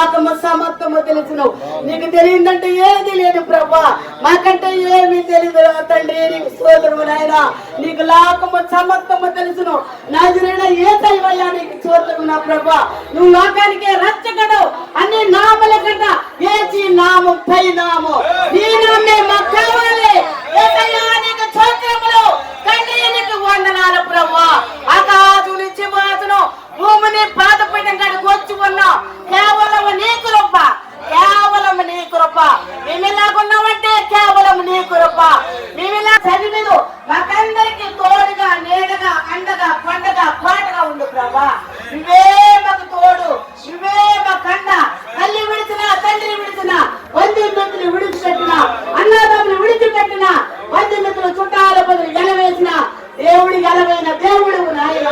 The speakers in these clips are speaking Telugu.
లాకము సమత్వము తెలుసును. నీకు తెలియదంటే ఏది లేదు ప్రభా, మాకంటే ఏమీ తెలియదు తండ్రి. నీకు స్తోత్రము నాయనా. నీకు లాకము సమత్వము తెలుసును. నజరేయుడైన యేసయ్యా నీకు స్తోత్రము నా ప్రభా. నువ్వు లోకానికి రక్షకుడు. అన్ని నామల కంట యేసు నామం పై నామం. నీ నామే మాకు కావాలి. యేసయ్యా నీకు స్తోత్రములు తండ్రి. నీకు వందనాలు ప్రభా. ఆకాశం నుంచి మాత్రం భూమిని పాదపీఠం కాడికి వచ్చి ఉన్నాం. కేవలం నీ కృప, కేవలం నీ కృప. మేము ఇలాగున్నామంటే కేవలం నీ కృప. మేము ఇలా చదివిదు మాకందరికి తోడుగా, నీడగా, అండగా, పండగా, పాటగా ఉండు ప్రభా. నువ్వే మాకు తోడు, నువ్వే మాకు అండ. తల్లి విడిచిన, తండ్రి విడిచిన, బంధుమిత్రులు విడిచిపెట్టిన, అన్నదమ్ములు విడిచిపెట్టిన, బంధుమిత్రులు చుట్టాల బదులు ఎలవేసిన దేవుడి ఎలవైన దేవుడు నాయన.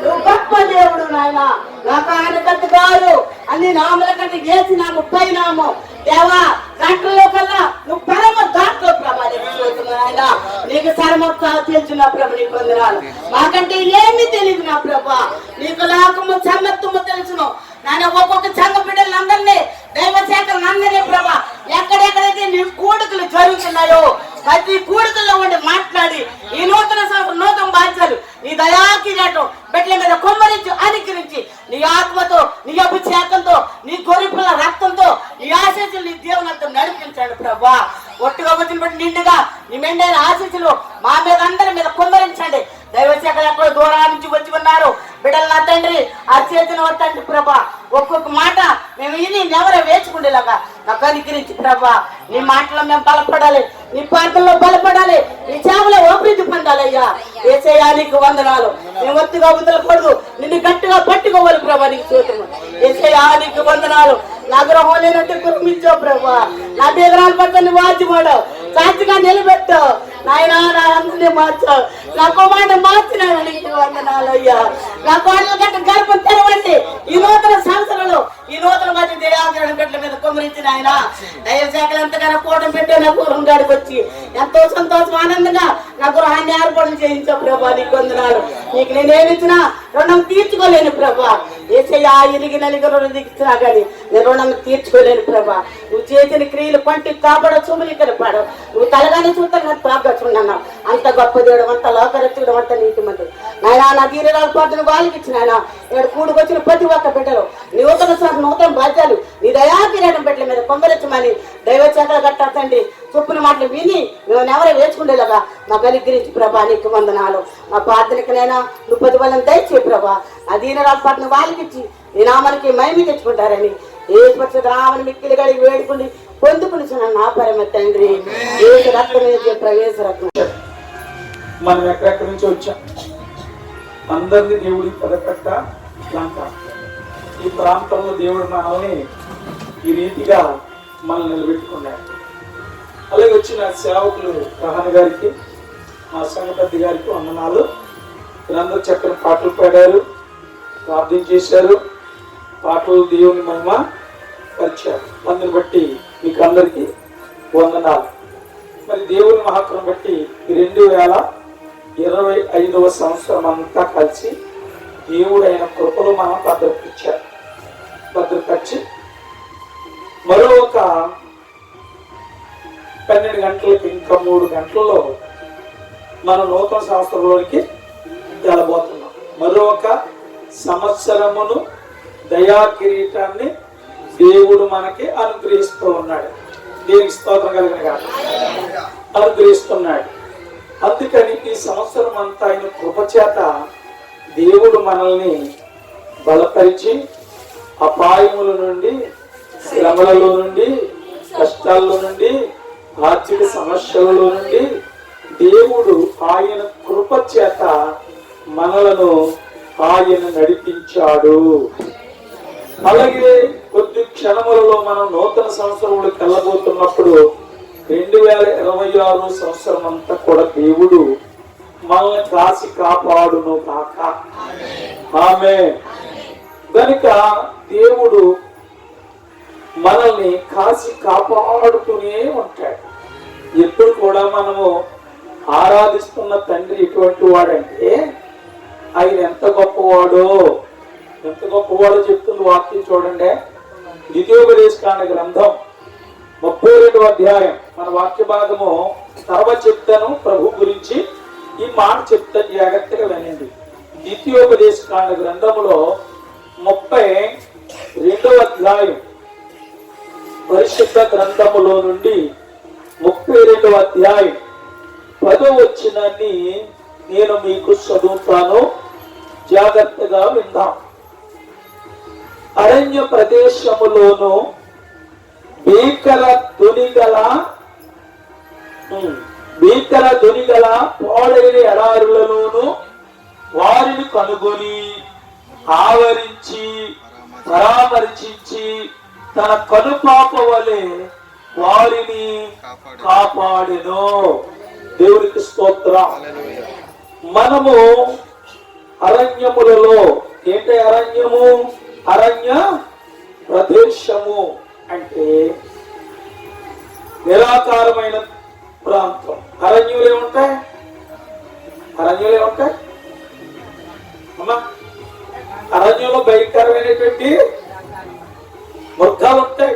నువ్వు గొప్ప దేవుడు నాయన. లోకానికంత కాదు, అన్ని నామల కంటే యేసు నామం పై నామం. దేవా దాంట్లో కల్లా నువ్వు పరమ దాంట్లో ప్రభా. నాయన నీకు సర్వత్వం తెలుసు నా ప్రభు. నీకు వందనాలు. మాకంటే ఏమీ తెలియదు నా ప్రభా. నీకు లోకము సర్వత్వము తెలుసును నాయన. ఒక్కొక్క సంఘ బిడ్డలందరినీ, దైవ శాఖలందరినీ ప్రభా, ఎక్కడెక్కడైతే నీ కూడుకలు జరుగుతున్నాయో ప్రతి కూడుకల్లో ఉండి మాట్లాడి ఈ నూతన నూతన బాధ్యతలు నీ దయాకిరీటం బిడ్డల మీద కొమ్మరించి అనుకరించి నీ ఆత్మతో, నీ అభిషేకంతో, నీ గొర్రెపిల్ల రక్తంతో, నీ ఆశీస్సులు నీ దేవునితో నడిపించండి ప్రభా. ఒట్టుగా వచ్చిన బట్టి నిండుగా నీ మెండైన ఆశీస్సులు మా మీద అందరి మీద కొమ్మరించండి. దైవశాఖలు ఎక్కడో దూరం నుంచి వచ్చి ఉన్నారు బిడ్డలు నా తండ్రి. ఆ చేతిని వద్దండి ప్రభా. ఒక్కొక్క మాట మేము ఇది ఎవరో వేచుకుండేలాగా నాకు అనుకరించి ప్రభా. నీ మాటలో మేము బలపడాలి, నీ పాటల్లో బలపడాలి, నీ సేవలో అభివృద్ధి పొందాలి అయ్యా. యేసయ్యా నీకు వందనాలు. మేము ఒత్తుగా వదలకూడదు, నిన్ను గట్టిగా పట్టుకోవాలి ప్రభా. నీకు స్తోత్రం. యేసయ్యా నీకు వందనాలు. నా గృహం లేనట్టు కురిమించావు ప్రభా. నా బీదరాలు పక్కన వాచిమాడు సాక్షిగా నిలబెట్టు నాయనా. నా అందరినీ మార్చావు. నా కుమారుని మార్చినాను. నీకు వందనాలు అయ్యా. నా కోడలు గట్ట గర్భం తెరవండి. ఈ నూతన సంవత్సరంలో, ఈ నూతన మధ్య దేవాగ్రహం గట్ల మీద కుమరించిన ఆయన దైవశాఖలు ఎంతగానో కూటం పెట్టే నా గృహం గాడికి వచ్చి ఎంతో సంతోషం ఆనందంగా నా గృహాన్ని ఏర్పాటు చేయించావు ప్రభా. నీకు వందనాలు. నీకు నేనేమిచ్చినా రుణం తీర్చుకోలేను ప్రభా. యేసయ్యా ఇరిగి నలిగి రుణం దిగిచ్చినా కానీ నేను రుణం తీర్చుకోలేను ప్రభా. నువ్వు చేసిన క్రియలు పంటి కాపాడ చూములు కనపాడు. నువ్వు తలగానే చూస్తాను నాకు త్రాగా చూడన్నావు. అంత గొప్ప దేవుడు, అంత లోకరక్షకుడు, అంత నీతి మంత్రుడు నాయన. నా దీనిరాల పాటను వాళ్ళకి ఇచ్చిన ఆయన ఇక్కడ కూడుకొచ్చిన ప్రతి ఒక్క బిడ్డలు నూతన బాధ్యాలు నీ దయాకిరీటం బిడ్డల మీద పొందరించమని దైవశాఖలు కట్టండి. చొప్పున మాటలు విని మేము ఎవరో వేసుకుండేలాగా మాకు అనుగ్రహించి ప్రభా. నీకు వందనాలు. మా ప్రార్థనకనైనా నువ్వు ప్రతిఫలం దయచే ప్రభా. ఆ దీనిరాల పాటను వాళ్ళకి ఇచ్చి నీ నామానికి మహిమ తెచ్చుకుంటారని ఏ పరిస్థితి రామని మిక్కిలి గడికి వేడుకుని పొందుకుని నా పరమ తండ్రి. ఏ రక్తం ప్రవేశ రక్తం. మనం ఎక్కడెక్కడి నుంచి వచ్చాం. అందరినీ దేవుడి పదపెట్ట ప్రాంతం. ఈ ప్రాంతంలో దేవుడు మనల్ని ఈ రీతిగా మనల్ని నిలబెట్టుకున్నాడు. అలాగే వచ్చిన సేవకులు ప్రధాన గారికి, మా సంగపతి గారికి వందనాలు. వీళ్ళందరూ చక్కని పాటలు పాడారు, ప్రార్థన చేశారు, పాటలు దేవుని మహిమ పరిచారు. అందుని బట్టి మీకు అందరికీ వందనాలు. మరి దేవుని మహత్వం బట్టి 2025వ సంవత్సరం అంతా కలిసి దేవుడు అయిన కృపలు మనం భద్రపరిచి మరో ఒక 12 గంటలకి ఇంకా 3 గంటల్లో మనం నూతన సంవత్సరంలోనికి వెళ్ళబోతున్నాం. మరో ఒక సంవత్సరమును దయా కిరీటాన్ని దేవుడు మనకి అనుగ్రహిస్తూ ఉన్నాడు. దేవునికి స్తోత్రం కలిగిన కాదు, అనుగ్రహిస్తున్నాడు. అందుకని ఈ సంవత్సరం అంతా ఆయన కృపచేత దేవుడు మనల్ని బలపరిచి అపాయముల నుండి, శ్రమలలో నుండి, కష్టాల్లో నుండి, ఆర్థిక సమస్యలలో నుండి దేవుడు ఆయన కృపచేత మనలను ఆయన నడిపించాడు. అలాగే కొద్ది క్షణములలో మనం నూతన సంవత్సరంలోకి వెళ్ళబోతున్నప్పుడు 2026 సంవత్సరం అంతా కూడా దేవుడు మనల్ని కాసి కాపాడును కాక. ఆమేన్. కనుక దేవుడు మనల్ని కాసి కాపాడుతూనే ఉంటాడు. ఎప్పుడు కూడా మనము ఆరాధిస్తున్న తండ్రి ఎటువంటి వాడంటే ఆయన ఎంత గొప్పవాడో చెప్తుంది వాక్యం చూడండి. ద్వితీయోపదేశకాండ గ్రంథం 32వ అధ్యాయం. మన వాక్య భాగము తర్వాత చెప్తాను. ప్రభు గురించి ఈ మాట చెప్తాను, జాగ్రత్తగా వినండి. ద్వితీయోపదేశకాండ గ్రంథములో 32వ అధ్యాయం పరిశుద్ధ గ్రంథములో నుండి 32వ అధ్యాయం 10వ వచనాన్ని నేను మీకు చదువుతాను, జాగ్రత్తగా విందాం. అరణ్య ప్రదేశములోను భీకర ధ్వనిగల పాడైన ఎడారులలోను వారిని కనుగొని ఆవరించి పరామర్శించి తన కనుపాప వలె వారిని కాపాడెను. దేవునికి స్తోత్రం. మనము అరణ్యములలో, ఏంటి అరణ్యము? అరణ్య ప్రదేశము అంటే నిరాకారమైన ప్రాంతం. అరణ్యులు ఏముంటాయి? అరణ్యులు ఏముంటాయి అమ్మా? అరణ్యంలో భయంకరమైనటువంటి మృగాలు ఉంటాయి.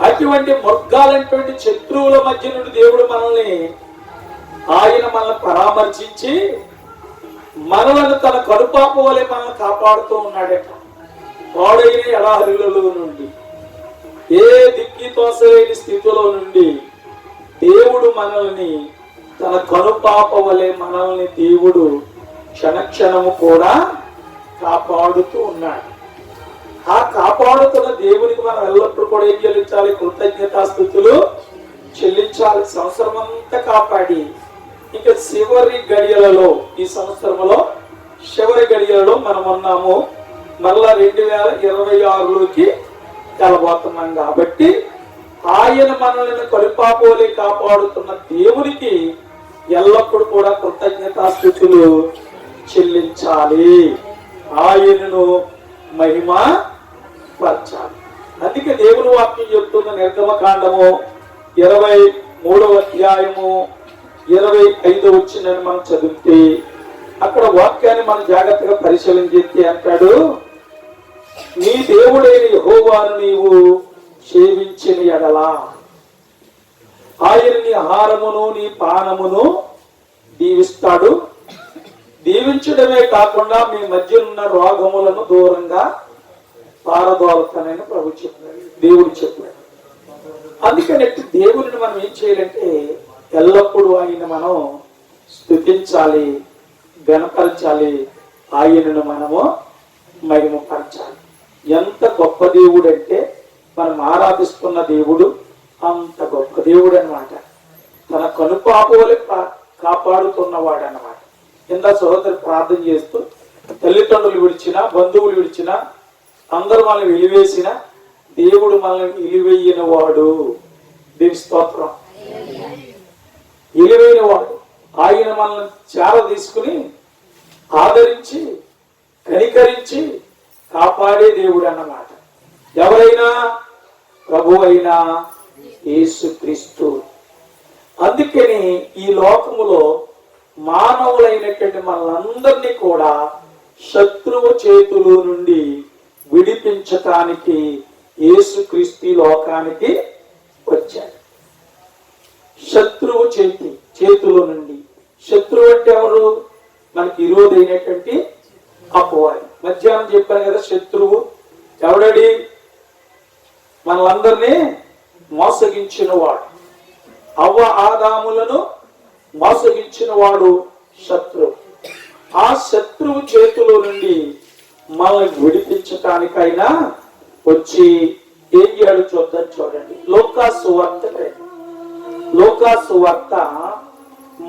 అటువంటి మృగాలైనటువంటి శత్రువుల మధ్య నుండి దేవుడు ఆయన మనల్ని పరామర్శించి మనలను తన కడుపాప వలె మనల్ని కాపాడుతూ ఉన్నాడట. పాడైన ఎడారులలో నుండి, ఏ దిక్కి తోసలేని స్థితిలో నుండి దేవుడు మనల్ని తన కనుపాప వలె మనల్ని దేవుడు క్షణక్షణము కూడా కాపాడుతూ ఉన్నాడు. ఆ కాపాడుతున్న దేవునికి మనం ఎల్లప్పుడూ కూడా ఏం చెల్లించాలి? కృతజ్ఞతాస్తుతులు చెల్లించాలి. సంవత్సరం అంతా కాపాడి ఇక చివరి గడియలలో, ఈ సంవత్సరంలో చివరి గడియలలో మనం ఉన్నాము. మళ్ళా 2026లోకి కలబోతున్నాం. కాబట్టి ఆయన మనల్ని కడుపాపోలే కాపాడుతున్న దేవునికి ఎల్లప్పుడూ కూడా కృతజ్ఞతాస్తుతులు చెల్లించాలి. ఆయనను మహిమ పరచాలి. అందుకే దేవుని వాక్యం చెప్తున్న నిర్గమకాండము 23వ అధ్యాయము 25వ వచనాన్ని మనం చదివితే అక్కడ వాక్యాన్ని మనం జాగ్రత్తగా పరిశీలన చేస్తే అంటాడు, నీ దేవుడైన యెహోవాను నీవు సేవించిన ఎడల ఆయన నీ ఆహారమును నీ పానమును దీవిస్తాడు. దీవించడమే కాకుండా మీ మధ్య ఉన్న రోగములను దూరంగా పారదోలతానని ప్రభు చెప్పాడు, దేవుడు చెప్పాడు. అందుకని దేవుడిని మనం ఏం చేయాలంటే ఎల్లప్పుడూ ఆయన మనం స్తుతించాలి, గణపరచాలి, ఆయనను మనము మహిమపరచాలి. ఎంత గొప్ప దేవుడు అంటే మనం ఆరాధిస్తున్న దేవుడు అంత గొప్ప దేవుడు అన్నమాట. తన కనుపాపవలే కాపాడుతున్నవాడు అన్నమాట. కింద సహోదరు ప్రార్థన చేస్తూ తల్లిదండ్రులు విడిచిన, బంధువులు విడిచిన, అందరూ మనల్ని వెలివేసిన దేవుడు మనల్ని వెలివేయన వాడు. దేవుని స్తోత్రం. వెలివేయన వాడు. ఆయన మనల్ని చార తీసుకుని ఆదరించి కనికరించి కాపాడే దేవుడు అన్నమాట. ఎవరైనా ప్రభు అయినా యేసుక్రీస్తు. అందుకని ఈ లోకములో మానవులైనటువంటి మనందరినీ కూడా శత్రువు చేతుల నుండి విడిపించటానికి యేసుక్రీస్తు లోకానికి వచ్చాడు. శత్రువు చేతుల నుండి. శత్రువు అంటే ఎవరు? మనకి విరోధైనటువంటి అపవాది. మధ్యాహ్నం చెప్పాను కదా, శత్రువు ఎవడడి? మనలందరినీ మోసగించిన వాడు. అవ్వ ఆదాములను మోసగించిన వాడు శత్రువు. ఆ శత్రువు చేతుల నుండి మనల్ని విడిపించటానికైనా వచ్చి ఏం చేయాలో చూద్దాం. చూడండి, లోకాసు వార్త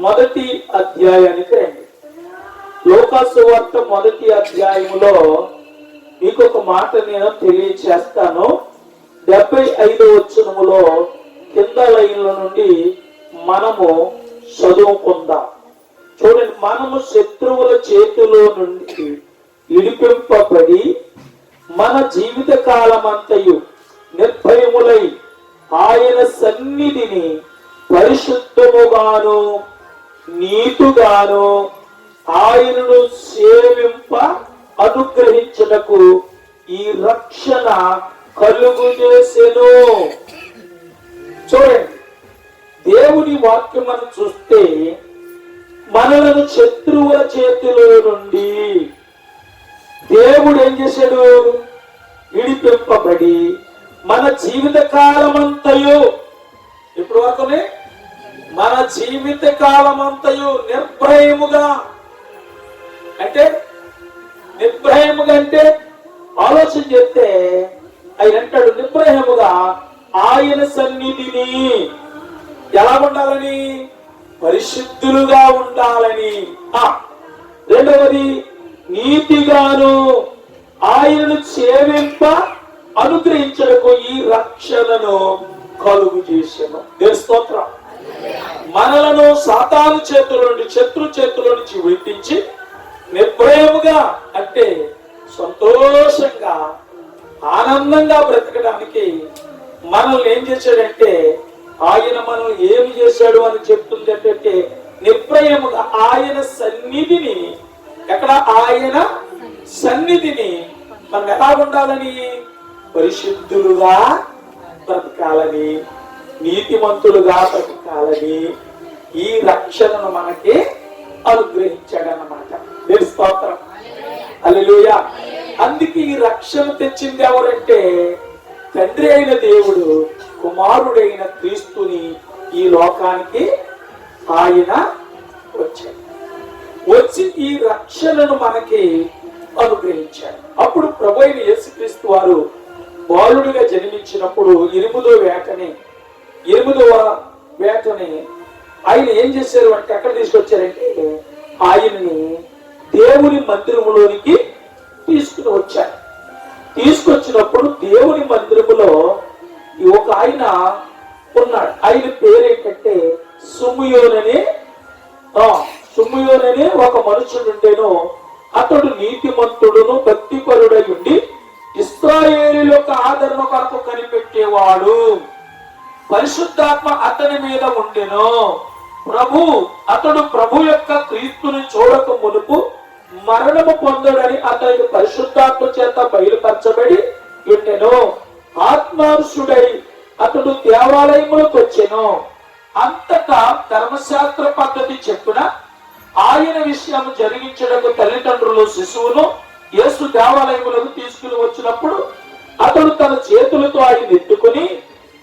1వ అధ్యాయానికి రండి. లోకాసు వార్త 1వ అధ్యాయములో మీకు ఒక మాట నేను తెలియచేస్తాను. 75వ వచనములో కింద లైన్ల నుండి మనము చదువుకుందాం. చూడండి, మనము శత్రువుల చేతిలో నుండి విడిపింపబడి మన జీవిత కాలమంతయు నిర్భయములై ఆయన సన్నిధిని పరిశుద్ధముగాను నీతిగాను ఆయనను సేవింప అనుగ్రహించుటకు ఈ రక్షణ కలుగు చేసెను. చూడండి, దేవుని వాక్యం మనం చూస్తే మనలను శత్రువుల చేతిలో నుండి దేవుడు ఏం చేశాడు? విడిపింపబడి మన జీవిత కాలమంతయు, ఇప్పుడు వరకునే మన జీవిత కాలమంతయు నిర్భయముగా, అంటే నిర్భయముగా అంటే ఆలోచన చేస్తే ఆయన అంటాడు, నిర్భయముగా ఆయన సన్నిధిని ఎలా ఉండాలని? పరిశుద్ధులుగా ఉండాలని. రెండవది, నీతిగాను ఆయనను సేవింప అనుగ్రహించడకు ఈ రక్షణను కలుగు చేశాను. దేవుని స్తోత్రం. మనలను సాతాను చేతుల నుండి, శత్రు చేతుల నుంచి విడిపించి నిర్భయముగా అంటే సంతోషంగా ఆనందంగా బ్రతకడానికి మనల్ని ఏం చేశాడంటే, ఆయన మనల్ని ఏమి చేశాడు అని చెప్తుంది అంటే నిర్భయముగా ఆయన సన్నిధిని, ఎక్కడ? ఆయన సన్నిధిని మనం ఎలా ఉండాలని? పరిశుద్ధులుగా బ్రతకాలని, నీతిమంతులుగా బ్రతకాలని ఈ రక్షణను మనకి అనుగ్రహించాడన్నమాట. దేవుని స్తోత్రం. హల్లెలూయా. అందుకే ఈ రక్షణ తెచ్చింది ఎవరంటే తండ్రి అయిన దేవుడు కుమారుడైన క్రీస్తుని ఈ లోకానికి ఆయన వచ్చాడు. వచ్చి ఈ రక్షణను మనకి అనుగ్రహించాడు. అప్పుడు ప్రభు అయిన యేసుక్రీస్తు వారు బాలుడిగా జన్మించినప్పుడు ఎనిమిదవ వేటని ఆయన ఏం చేశారు అంటే ఎక్కడ తీసుకొచ్చారంటే ఆయన్ని దేవుని మందిరములోనికి తీసుకుని వచ్చారు. తీసుకొచ్చినప్పుడు దేవుని మందిరములో ఒక ఆయన ఉన్నాడు. ఆయన పేరేంటంటే సుమయోనని ఒక మనుషుడు ఉండేను. అతడు నీతిమంతుడును భక్తిపరుడై ఉండి ఇశ్రాయేలీయులకు ఆదరణ కొరకు కనిపెట్టేవాడు. పరిశుద్ధాత్మ అతని మీద ఉండెను. అతడు ప్రభు యొక్క క్రీస్తుని చూడక మునుపు మరణము పొందడని అతనికి పరిశుద్ధాత్మ చేత బయలుపరచబడి ఉండెను. ఆత్మారుషుడై అతడు దేవాలయములకు వచ్చెను. అంతటా ధర్మశాస్త్ర పద్ధతి చెప్పున ఆయన విషయం జరిగించడానికి తల్లిదండ్రులు శిశువును యేసు దేవాలయములకు తీసుకుని వచ్చినప్పుడు అతడు తన చేతులతో ఆయన ఎత్తుకుని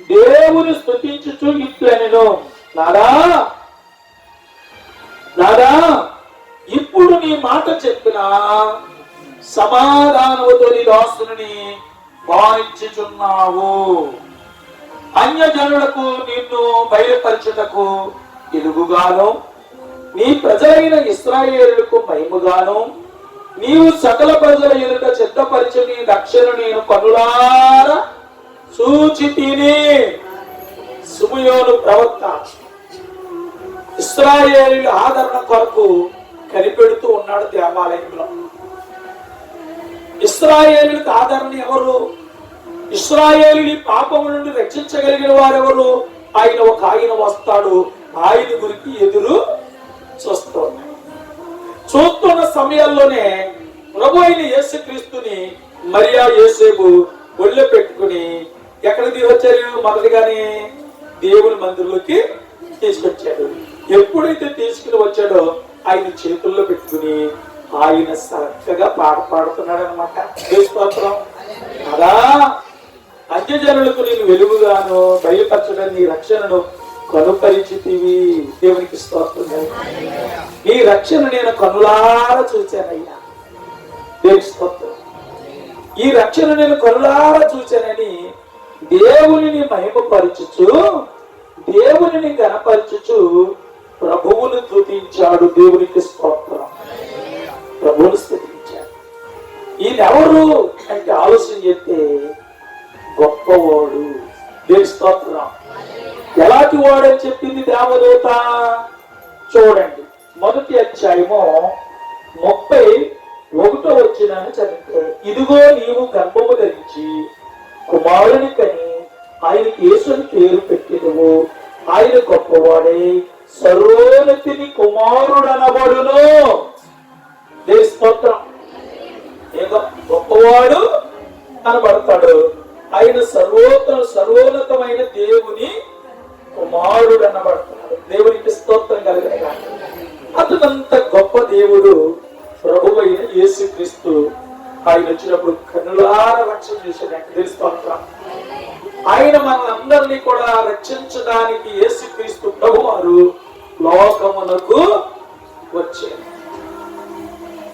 దేవుని స్తుతించుచు ఇట్లనెను, నాదా ఇప్పుడు నీ మాట చెప్పిన సమాధానముతో నీ దాసుని భావించుచున్నావు. అన్యజనులకు నిన్ను బయలుపరచుటకు ఎలుగుగాను, నీ ప్రజలైన ఇశ్రాయేలులకు మహిమగాను, నీవు సకల ప్రజల ఎదుట సిద్ధపరిచి నీ రక్షణ నేను కనులారా చూచితిని. సుమయోను ప్రవక్త ఇశ్రాయేలీయుల ఆదరణ కొరకు కనిపెడుతూ ఉన్నాడు దేవాలయంలో. ఇశ్రాయేలీయులకు ఆదరణ ఎవరు? ఇశ్రాయేలీయుని పాపము నుండి రక్షించగలిగిన వారెవరు? ఆయన వస్తాడు. ఆయన గురికి ఎదురు చూస్తున్న సమయాల్లోనే ప్రభు అయిన యేసుక్రీస్తుని మరియా యోసేపు ఒళ్ళో పెట్టుకుని ఎక్కడ తీసుకొచ్చారు? మొదటిగానే దేవుని మందిరంలోకి తీసుకొచ్చాడు. ఎప్పుడైతే తీసుకుని వచ్చాడో ఆయన చేతుల్లో పెట్టుకుని ఆయన చక్కగా పాట పాడుతున్నాడు అనమాట. స్తోత్రం. అలా అన్యజనులకు నేను వెలుగుగాను బయలుపరచడం నీ రక్షణను కనుపరిచితివి. దేవునికి స్తోత్రం. నీ రక్షణ నేను కనులారా చూశానయ్యా. దేవునికి స్తోత్రం. ఈ రక్షణ నేను కనులారా చూశానని దేవుని మహిమపరచుచు దేవుని గణపరచుచు ప్రభువును స్తుతించాడు. దేవునికి స్తోత్రం. ప్రభువును స్తుతించాడు. ఈయనెవరు అంటే ఆలోచన చేస్తే గొప్పవాడు. దేవుని స్తోత్రం. ఎలాంటి వాడని చెప్పింది దేవదూత? చూడండి, మొదటి అధ్యాయము 31వ వచనాన్ని చదివితే, ఇదిగో నీవు గర్భము ధరించి కుమారుని కని ఆయనకి యేసుని పేరు పెట్టినవు. ఆయన గొప్పవాడే సర్వోన్నతిని కుమారుడనబడును. దేవుని స్తోత్రం. గొప్పవాడు అనబడతాడు. ఆయన సర్వోన్నతమైన దేవుని కుమారుడు అనబడతాడు. దేవునికి స్తోత్రం కలిగిన అతనంత గొప్ప దేవుడు ప్రభువైన యేసుక్రీస్తు. ఆయన వచ్చినప్పుడు కన్నులార రక్షణ చేశాడు. తెలుస్తోందా? ఆయన మనందరినీ కూడా రక్షించడానికి యేసుక్రీస్తు ప్రభువారు లోకమునకు వచ్చారు.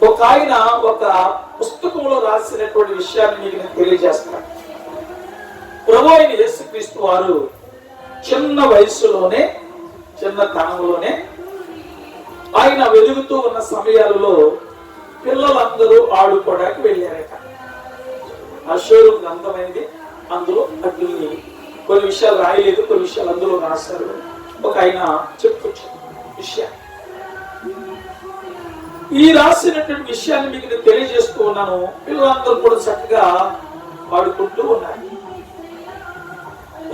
ఒక ఆయన ఒక పుస్తకంలో రాసినటువంటి విషయాన్ని మీకు నేను తెలియజేస్తాను. ప్రభు అయిన యేసుక్రీస్తు వారు చిన్న వయసులోనే, చిన్నతనంలోనే ఆయన వెలుగుతూ ఉన్న సమయాలలో పిల్లలందరూ ఆడుకోవడానికి వెళ్ళారట. అషూరు గ్రంథమైంది, అందులో అగ్ని కొన్ని విషయాలు రాయలేదు, కొన్ని విషయాలు అందులో రాశారు. ఒక ఆయన చెప్పుకొచ్చారు విషయాన్ని. ఈ రాసినటువంటి విషయాన్ని మీకు నేను తెలియజేస్తూ ఉన్నాను. పిల్లలందరూ కూడా చక్కగా వాడుకుంటూ ఉన్నారు.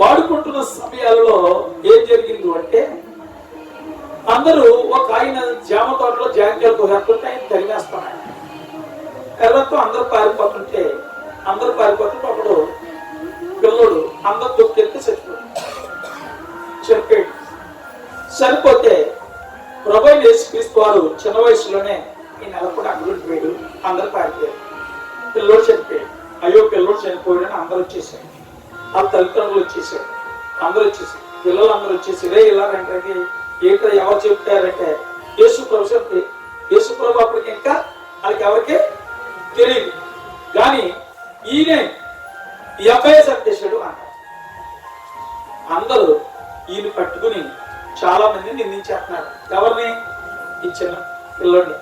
వాడుకుంటున్న సమయాలలో ఏం జరిగింది అంటే, అందరూ ఒక ఆయన జామ తోటలో జాగ్రత్తలు కడుతుంటే ఆయన తరిమేస్తున్నాడు. కర్రతో అందరూ పారిపోతుంటే అప్పుడు పిల్లడు అందరు తొక్కెత్తి చనిపోయాడు. చనిపోతే ప్రభు యేసుక్రీస్తు వారు చిన్న వయసులోనే ఈ నెల కూడా అడ్డుపోయాడు. అందరు పారిపోయారు. పిల్లోడు చనిపోయాడు. అయ్యో పిల్లోడు చనిపోయాడు అని అందరూ వచ్చేసారు. ఆ తల్లిదండ్రులు వచ్చేసారు. అందరూ వచ్చేసారు. పిల్లలు అందరూ వచ్చేసారే. ఇలా అంటే ఏంటో ఎవరు చెప్తారంటే యేసు ప్రభు చెప్తే, యేసు ప్రభు అప్పటికి ఇంకా వాళ్ళకి ఎవరికి తెలియదు. కానీ ఈయనే ఈ అబ్బాయి చంపేశాడు అంటారు. అందరూ ఈయన పట్టుకుని చాలా మంది నిందించేస్తున్నారు. ఎవరిని? ఇచ్చిన పిల్లోడిని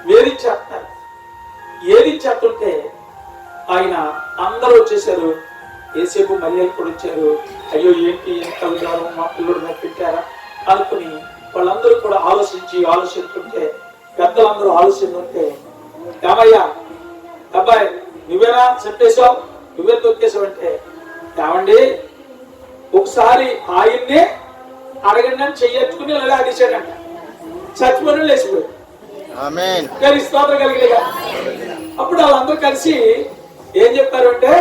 వేధించేస్తున్నారు. ఏదించేస్తుంటే ఆయన అందరూ వచ్చేసారు. ఏసేపు మర్యాద కూడా వచ్చారు. అయ్యో ఏంటి ఎంత విధానం, మా పిల్లడు నాకు పెట్టారా అనుకుని వాళ్ళందరూ కూడా ఆలోచిస్తుంటే పెద్దలందరూ ఆలోచిస్తుంటే, ఏమయ్యా అబ్బాయి నువ్వేనా చంపేశావు, నువ్వే తొక్కేశావు అంటే, ఏమండి ఒకసారి ఆయన్నే అడగండి అని చెయ్యొచ్చుకుని ఇలా అడిచాడంట. చచ్చిపోయిన లేచిపోయాడు. స్తోత్రం కలిగిన. అప్పుడు వాళ్ళందరూ కలిసి ఏం చెప్పారు అంటే,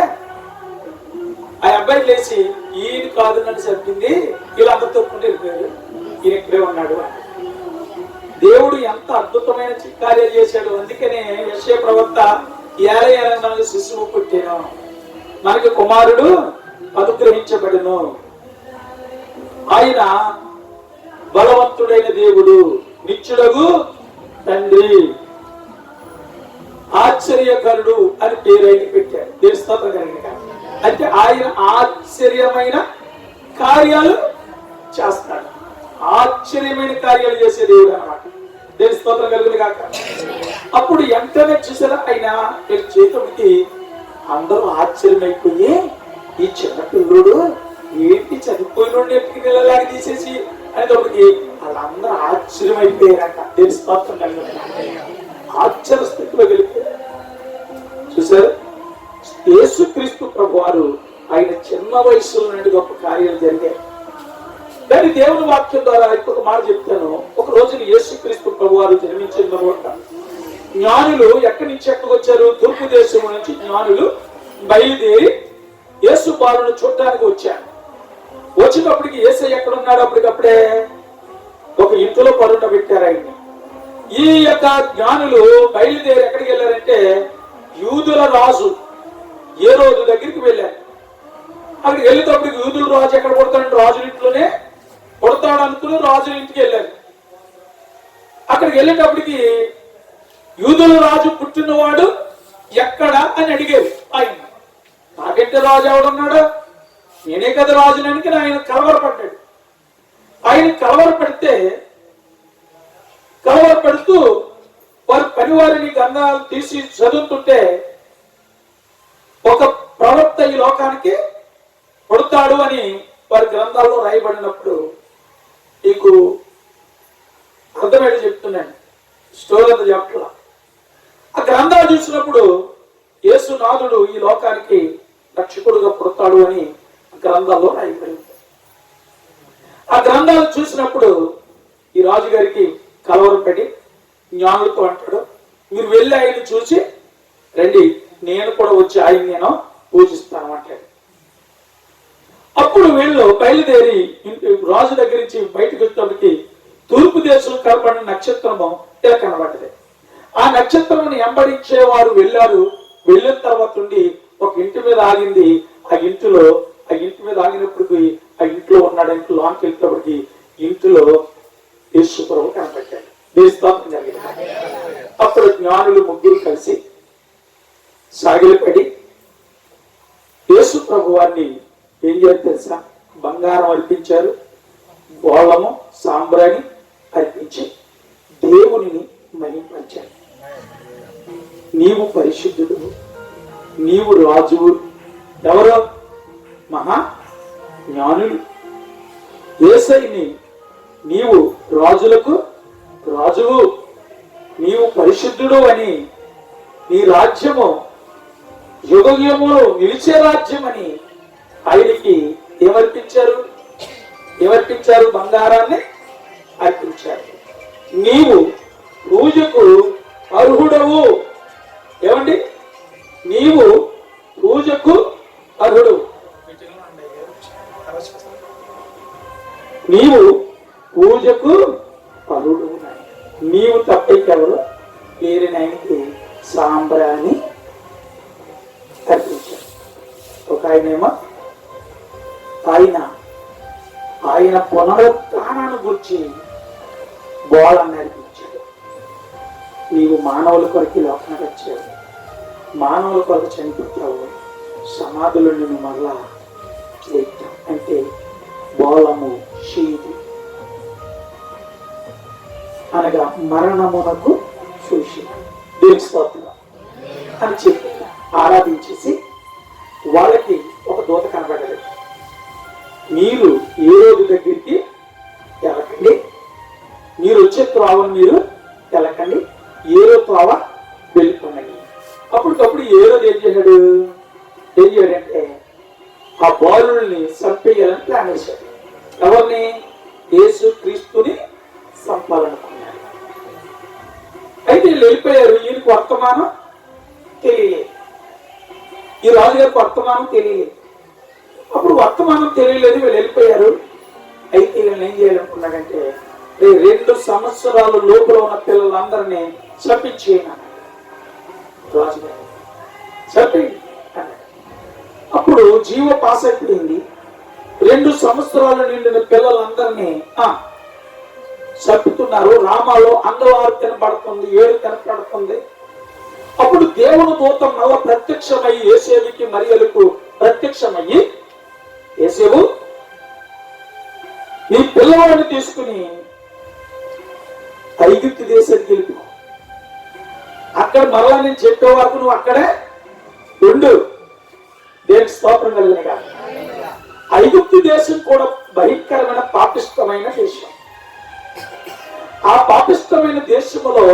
ఆ అబ్బాయి లేచి ఈయన కాదు నన్ను చెప్పింది, వీళ్ళందరూ తొక్కుంటూ వెళ్ళిపోయారు, ఈయన ఇక్కడే ఉన్నాడు. దేవుడు ఎంత అద్భుతమైన కార్యాలు చేశాడు. అందుకనే యెషయా ప్రవక్త ఏలయన మనకు శిశువు పుట్టెను, మనకి కుమారుడు అనుగ్రహించబడును, ఆయన బలవంతుడైన దేవుడు, నిత్యుడగు తండ్రి, ఆశ్చర్యకరుడు అని పేరు ఆయన పెట్టారు. దేవుని స్తోత్రం కలిగిన. అంటే ఆయన ఆశ్చర్యమైన కార్యాలు చేస్తాడు. ఆశ్చర్యమైన కార్యాలు చేసే దేవుడు అన్నమాట. దేవుని స్తోత్రం కలుగును గాక. అప్పుడు వెంటనే చూసారా ఆయన చేతుడికి అందరూ ఆశ్చర్యమైపోయి, ఈ చిన్న పిల్లుడు ఏంటి చనిపోయిన పిల్లలాగా తీసేసి అనేటప్పటికి వాళ్ళందరూ ఆశ్చర్యమైపోయారంట. దేవుని స్తోత్రం కలుగును. ఆశ్చర్య స్థితిలో వెళ్ళిపోయారు. చూసారు, యేసుక్రీస్తు ప్రభువారు ఆయన చిన్న వయసులో నుండి గొప్ప కార్యాలు జరిగాయి. దాని దేవుని వాక్యం ద్వారా ఇంకొక మాట చెప్తాను. ఒక రోజున యేసుక్రీస్తు ప్రభువారు జన్మించిన తర్వాత జ్ఞానులు ఎక్కడి నుంచి ఎక్కడికి వచ్చారు? తూర్పు దేశం నుంచి జ్ఞానులు బయలుదేరి యేసు బాలును చూడటానికి వచ్చారు. వచ్చినప్పటికి యేసయ్య ఎక్కడ ఉన్నాడు? అప్పటికప్పుడే ఒక ఇంటిలో పరుండబెట్టారు ఆయన్ని. ఈ యొక్క జ్ఞానులు బయలుదేరి ఎక్కడికి వెళ్ళారంటే యూదుల రాజు ఏ రోజు దగ్గరికి వెళ్ళారు. అక్కడికి వెళ్ళేటప్పటికి యూదుల రాజు ఎక్కడ కొడతాడు? రాజు ఇంట్లోనే కొడతాడు అనుకుని రాజు ఇంటికి వెళ్ళారు. అక్కడికి వెళ్ళేటప్పటికి యూదుల రాజు పుట్టినవాడు ఎక్కడ అని అడిగారు ఆయన. నాకంటే రాజు ఎవడున్నాడు? నేనే కదా రాజునానికి ఆయన కలవరపడ్డాడు. ఆయన కలవరపడుతూ వారి పనివారిని గ్రంథాలు తీసి చదువుతుంటే ఒక ప్రవక్త ఈ లోకానికి కొడతాడు అని వారి గ్రంథాల్లో రాయబడినప్పుడు నీకు అర్థమేది చెప్తున్నాను. స్టోరీ అంతా చెప్పట్లా. ఆ గ్రంథాలు చూసినప్పుడు యేసునాథుడు ఈ లోకానికి రక్షకుడుగా పుడతాడు అని గ్రంథాల్లో రాయబడింది. ఆ గ్రంథాలు చూసినప్పుడు ఈ రాజుగారికి కలవరం పడి జ్ఞానులతో అంటాడు, మీరు వెళ్ళి ఆయన చూసి రండి, నేను కూడా వచ్చి ఆయన నేను పూజిస్తాను అంటాడు. అప్పుడు వీళ్ళు బయలుదేరి రాజు దగ్గర నుంచి బయటకు వచ్చేటప్పటికి తూర్పు దేశం కనబడిన నక్షత్రము ఇలా కనబడ్డది. ఆ నక్షత్రముని వెంబడించే వారు వెళ్ళారు. వెళ్ళిన తర్వాత ఉండి ఒక ఇంటి మీద ఆగింది. ఆ ఇంటి మీద ఆగినప్పటికి ఆ ఇంట్లో ఉన్నాడు. ఇంట్లో లోనికి వెళ్తేప్పటికి ఇంటిలో యేసు ప్రభు కనపడ్డాడు. దేశస్థాపన జరిగింది. అప్పుడు జ్ఞానులు ముగ్గురు కలిసి సాగిలపడి యేసు ప్రభు వారిని ఏం చేయాలి తెలుసా? బంగారం అర్పించారు, గోళము సాంబ్రాణి అర్పించి దేవునిని మహింపరిచారు. నీవు పరిశుద్ధుడు, నీవు రాజువు. ఎవరు? మహా జ్ఞానులు. యేసయ్యని నీవు రాజులకు రాజువు, నీవు పరిశుద్ధుడు అని, నీ రాజ్యము యుగయుగములు నిలిచే రాజ్యం అని ఆయనకి ఏమర్పించారు? బంగారాన్ని అర్పించారు. నీవు పూజకు అర్హుడవు. ఏమండి? నీవు పూజకు అర్హుడు. నీవు పూజకు అర్హుడు. నీవు తప్పకెవరు లేరని ఆయనకి సాంబ్రాన్ని అర్పించారు. ఒక ఆయనేమో ఆయన పునరుత్థానాన్ని గురించి బోళాన్ని అర్పించాడు. నీవు మానవుల కొరకు లోకానికి వచ్చావు, మానవుల కొరకు చనిపోతావు, సమాధులు నిన్ను మరలా లేపుతావు అంటే బోళము షీది అనగా మరణమునకు సూచి దేవుని స్తోత్రం అని చెప్పి ఆరాధించేసి వాళ్ళకి ఒక దూత కనబడ్డది. మీరు ఏ రోజు దగ్గరికి వెళ్ళకండి, మీరు వచ్చే త్రోవను మీరు వెళ్ళకండి, ఏరో త్రోవ వెళ్ళిపోండి. అప్పటికప్పుడు ఏ రోజు ఏం చేశాడంటే ఆ బాలుల్ని చంపేయాలని ప్లాన్ వేశాడు. ఎవరిని? యేసు క్రీస్తుని చంపాలనుకున్నాడు. అయితే వీళ్ళు వెళ్ళిపోయారు. ఈయనకు వర్తమానం తెలియలేదు, ఈ రాజుగారికి వర్తమానం తెలియలేదు. అప్పుడు వర్తమానం తెలియలేదు, వీళ్ళు వెళ్ళిపోయారు. అయితే వీళ్ళని ఏం చేయాలనుకున్నాడంటే 2 సంవత్సరాల లోపల ఉన్న పిల్లలందరినీ చంపించేయను రాజుగారు. చంపేయండి అన్నాడు. అప్పుడు జీవ పాస్ అయిపోయింది. 2 సంవత్సరాలు నిండిన పిల్లలందరినీ చంపుతున్నారు. రామాలో అందవారు కనపడుతుంది, 7 కనపడుతుంది. అప్పుడు దేవుని దూత మళ్ళా ప్రత్యక్షమయ్యి యేసేవుకి మరియలకు ప్రత్యక్షమయ్యి, యేసేవు నీ పిల్లవాడిని తీసుకుని ఐగుప్తు దేశానికి వెళ్ళిపో, అక్కడ మరలా నేను చెప్పే వరకు నువ్వు అక్కడే ఉండు. దేవునికి స్తోత్రం కలిగినగా. ఐగుప్తు దేశం కూడా భయంకరమైన పాపిష్టమైన దేశం. ఆ పాపిష్టమైన దేశంలో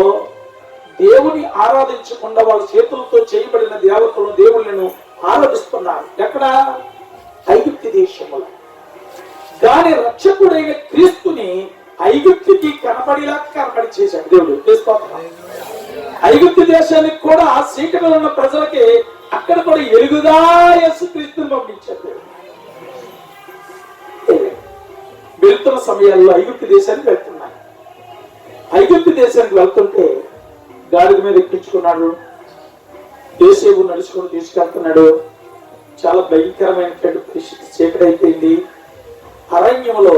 దేవుని ఆరాధించకుండా వాళ్ళ చేతులతో చేయబడిన దేవతలను దేవుళ్ళను ఆరాధిస్తున్నారు. ఎక్కడ? ఐగుప్తు దేశంలో. దాని రక్షకుడైన క్రీస్తుని ఐగుప్తుకి కనబడి చేశాడు దేవుడు. ఐగుప్తు దేశానికి కూడా ఆ చీకటిలో ఉన్న ప్రజలకి అక్కడ కూడా ఎలుగుగా యేసుక్రీస్తుని పంపించాడు. వెళ్తున్న సమయాల్లో ఐగుప్తు దేశానికి వెళ్తున్నాడు. ఐగుప్తు దేశానికి వెళ్తుంటే గాడిద మీద ఎక్కించుకున్నాడు. యేసేవు నడుచుకుని తీసుకెళ్తున్నాడు. చాలా భయంకరమైన పరిస్థితి. చీకటి అయిపోయింది. అరణ్యంలో